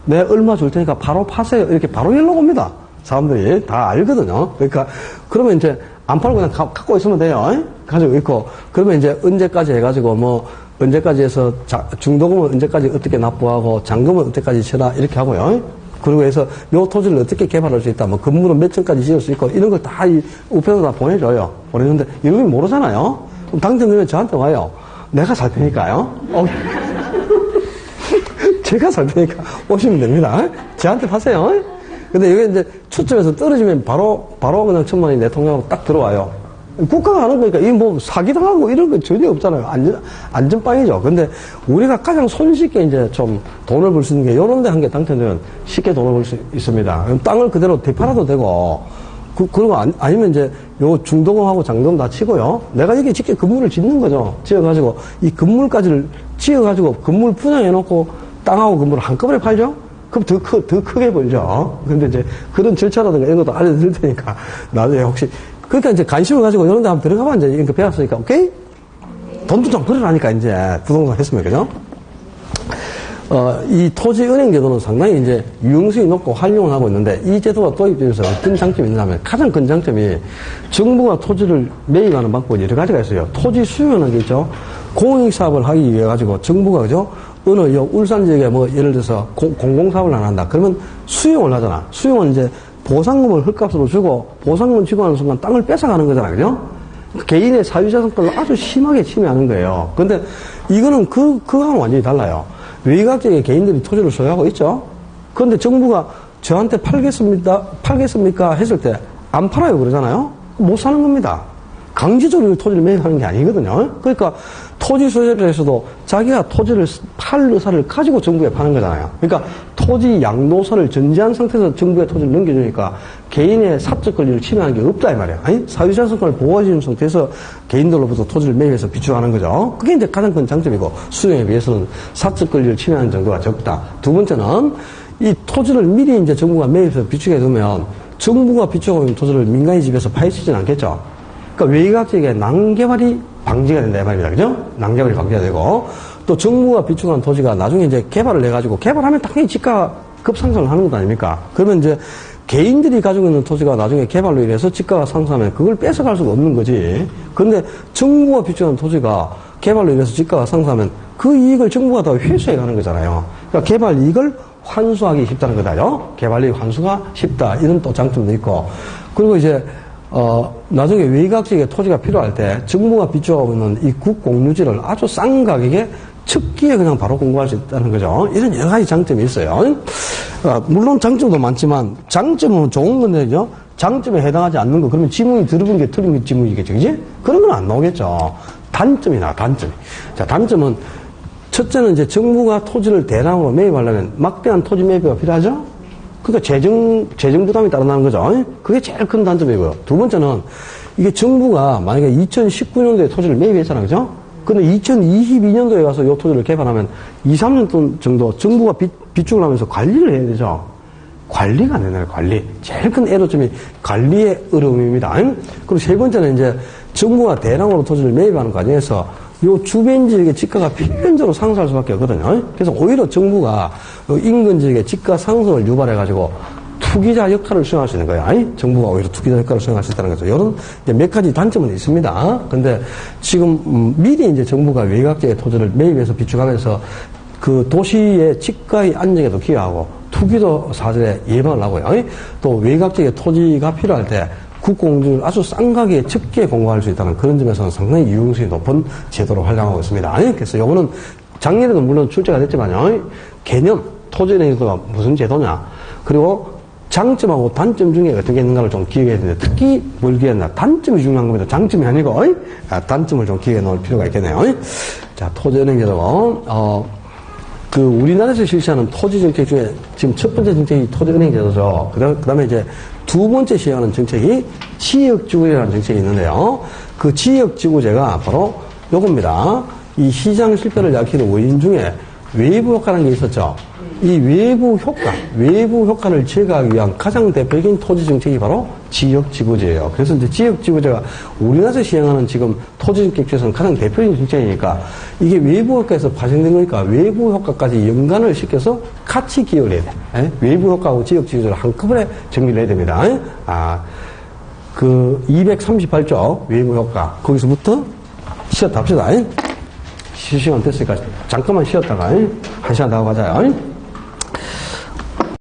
내가 얼마 줄 테니까 바로 파세요. 이렇게 바로 연락 옵니다. 사람들이 다 알거든요. 그러니까, 그러면 이제 안 팔고 그냥 갖고 있으면 돼요. 가지고 있고. 그러면 이제 언제까지 해가지고 언제까지 해서 중도금은 언제까지 어떻게 납부하고 잔금은 어떻게까지 쳐라. 이렇게 하고요. 그리고 해서 요 토지를 어떻게 개발할 수 있다. 건물은 몇 층까지 지을 수 있고 이런 걸 다 이 우편으로 다 보내줘요. 보내주는데 여러분이 모르잖아요. 당첨되면 저한테 와요. 내가 살 테니까요. 제가 살 테니까 오시면 됩니다. 저한테 파세요. 근데 이게 이제 초점에서 떨어지면 바로 그냥 1,000만 원이 내 통장으로 딱 들어와요. 국가가 하는 거니까, 이게 뭐 사기당하고 이런 거 전혀 없잖아요. 안전빵이죠. 근데 우리가 가장 손쉽게 이제 좀 돈을 벌 수 있는 게 요런 데 한 개 당첨되면 쉽게 돈을 벌 수 있습니다. 땅을 그대로 되팔아도 되고, 그리고 아니면 이제 요 중도금하고 잔금 다 치고요. 내가 여기 직접 건물을 짓는 거죠. 지어가지고, 이 건물까지를 지어가지고 건물 분양해놓고 땅하고 건물을 한꺼번에 팔죠? 그럼 더 크게 벌죠. 근데 이제 그런 절차라든가 이런 것도 알려드릴 테니까, 나중에 혹시, 그러니까 이제 관심을 가지고 이런 데 한번 들어가면 이제 이런 거 배웠으니까, 오케이? 돈도 좀 벌으라니까 이제 부동산 했으면, 그죠? 이 토지은행 제도는 상당히 이제 유용성이 높고 활용을 하고 있는데 이 제도가 도입되면서 어떤 장점이 있냐면 가장 큰 장점이 정부가 토지를 매입하는 방법이 여러 가지가 있어요. 토지 수용하는 게 있죠. 공익사업을 하기 위해 가지고 정부가 그죠? 어느 울산 지역에 뭐 예를 들어서 공공사업을 안 한다. 그러면 수용을 하잖아. 수용은 이제 보상금을 헐값으로 주고 보상금 주고 하는 순간 땅을 뺏어가는 거잖아. 그죠? 개인의 사유재산권을 아주 심하게 침해하는 거예요. 근데 이거는 그거하고는 완전히 달라요. 외곽지역에 개인들이 토지를 소유하고 있죠. 그런데 정부가 저한테 팔겠습니까? 했을 때 안 팔아요 그러잖아요. 못 사는 겁니다. 강제적으로 토지를 매입하는 게 아니거든요. 그러니까 토지 소유자에서도 자기가 토지를 팔 의사를 가지고 정부에 파는 거잖아요. 그러니까 토지 양도세를 전제한 상태에서 정부에 토지를 넘겨주니까 개인의 사적 권리를 침해하는 게 없다 이 말이에요. 아니 사유재산권을 보호해주는 상태에서 개인들로부터 토지를 매입해서 비축하는 거죠. 그게 이제 가장 큰 장점이고 수용에 비해서는 사적 권리를 침해하는 정도가 적다. 두 번째는 이 토지를 미리 이제 정부가 매입해서 비축해 두면 정부가 비축하고 있는 토지를 민간이 집에서 파헤치진 않겠죠. 그러니까 외곽지역에 낭개발이 방지가 된다 이 말입니다. 그죠? 낭개발이 방지가 되고 또 정부가 비축한 토지가 나중에 이제 개발을 해가지고 개발하면 당연히 지가가 급상승을 하는 것 아닙니까? 그러면 이제 개인들이 가지고 있는 토지가 나중에 개발로 인해서 지가가 상승하면 그걸 뺏어갈 수가 없는 거지. 그런데 정부가 비축한 토지가 개발로 인해서 지가가 상승하면 그 이익을 정부가 다 회수해 가는 거잖아요. 그러니까 개발 이익을 환수하기 쉽다는 거다요. 개발 이익 환수가 쉽다. 이런 또 장점도 있고. 그리고 이제 나중에 외곽지역에 토지가 필요할 때 정부가 비축하고 있는 이 국공유지를 아주 싼 가격에 척기에 그냥 바로 공급할 수 있다는 거죠. 이런 여러 가지 장점이 있어요. 물론 장점도 많지만 장점은 좋은 건데요. 장점에 해당하지 않는 거 그러면 지문이 들어본 게 틀린 지문이겠죠. 그지? 그런 건 안 나오겠죠. 단점이 나와, 단점이. 자, 단점은 첫째는 이제 정부가 토지를 대량으로 매입하려면 막대한 토지 매입이 필요하죠? 그러니까 재정 부담이 따라나는 거죠. 그게 제일 큰 단점이고요. 두 번째는 이게 정부가 만약에 2019년도에 토지를 매입했잖아요. 그죠? 근데 2022년도에 가서 이 토지를 개발하면 2, 3년 정도 정부가 비축을 하면서 관리를 해야 되죠. 관리가 안 되나요, 관리. 제일 큰 애로점이 관리의 어려움입니다. 그리고 세 번째는 이제 정부가 대량으로 토지를 매입하는 과정에서 요 주변 지역의 지가가 필연적으로 상승할 수밖에 없거든요. 그래서 오히려 정부가 인근 지역의 지가 상승을 유발해가지고 투기자 역할을 수행할 수 있는 거예요. 아니? 정부가 오히려 투기자 역할을 수행할 수 있다는 거죠. 이런 이제 몇 가지 단점은 있습니다. 근데 지금 미리 이제 정부가 외곽지역의 토지를 매입해서 비축하면서 그 도시의 지가의 안정에도 기여하고 투기도 사전에 예방을 하고요. 아니? 또 외곽지역의 토지가 필요할 때 국공유지를 아주 싼 가격에 적게 공급할 수 있다는 그런 점에서는 상당히 유용성이 높은 제도로 활용하고 있습니다. 아니, 그래서 요거는 작년에도 물론 출제가 됐지만요. 개념, 토지은행 제도가 무슨 제도냐. 그리고 장점하고 단점 중에 어떤 게 있는가를 좀 기억해야 되는데 특히 뭘 기억했나. 단점이 중요한 겁니다. 장점이 아니고, 단점을 좀 기억해 놓을 필요가 있겠네요. 자, 토지은행 제도. 우리나라에서 실시하는 토지 정책 중에 지금 첫 번째 정책이 토지은행 제도죠. 그 다음에 이제 두 번째 시행하는 정책이 지역지구제라는 정책이 있는데요. 그 지역지구제가 바로 요겁니다. 이 시장 실패를 야기하는 원인 중에 외부 효과라는 게 있었죠. 이 외부 효과를 제거하기 위한 가장 대표적인 토지 정책이 바로 지역지구제예요. 그래서 이제 지역지구제가 우리나라에서 시행하는 지금 토지 정책 중에서는 가장 대표적인 정책이니까 이게 외부 효과에서 발생된 거니까 외부 효과까지 연관을 시켜서 같이 기여를 해야 돼. 외부 효과하고 지역지구제를 한꺼번에 정리를 해야 됩니다. 238조 외부 효과 거기서부터 쉬었다 합시다. 시간 됐으니까 잠깐만 쉬었다가 1시간 더 가자요.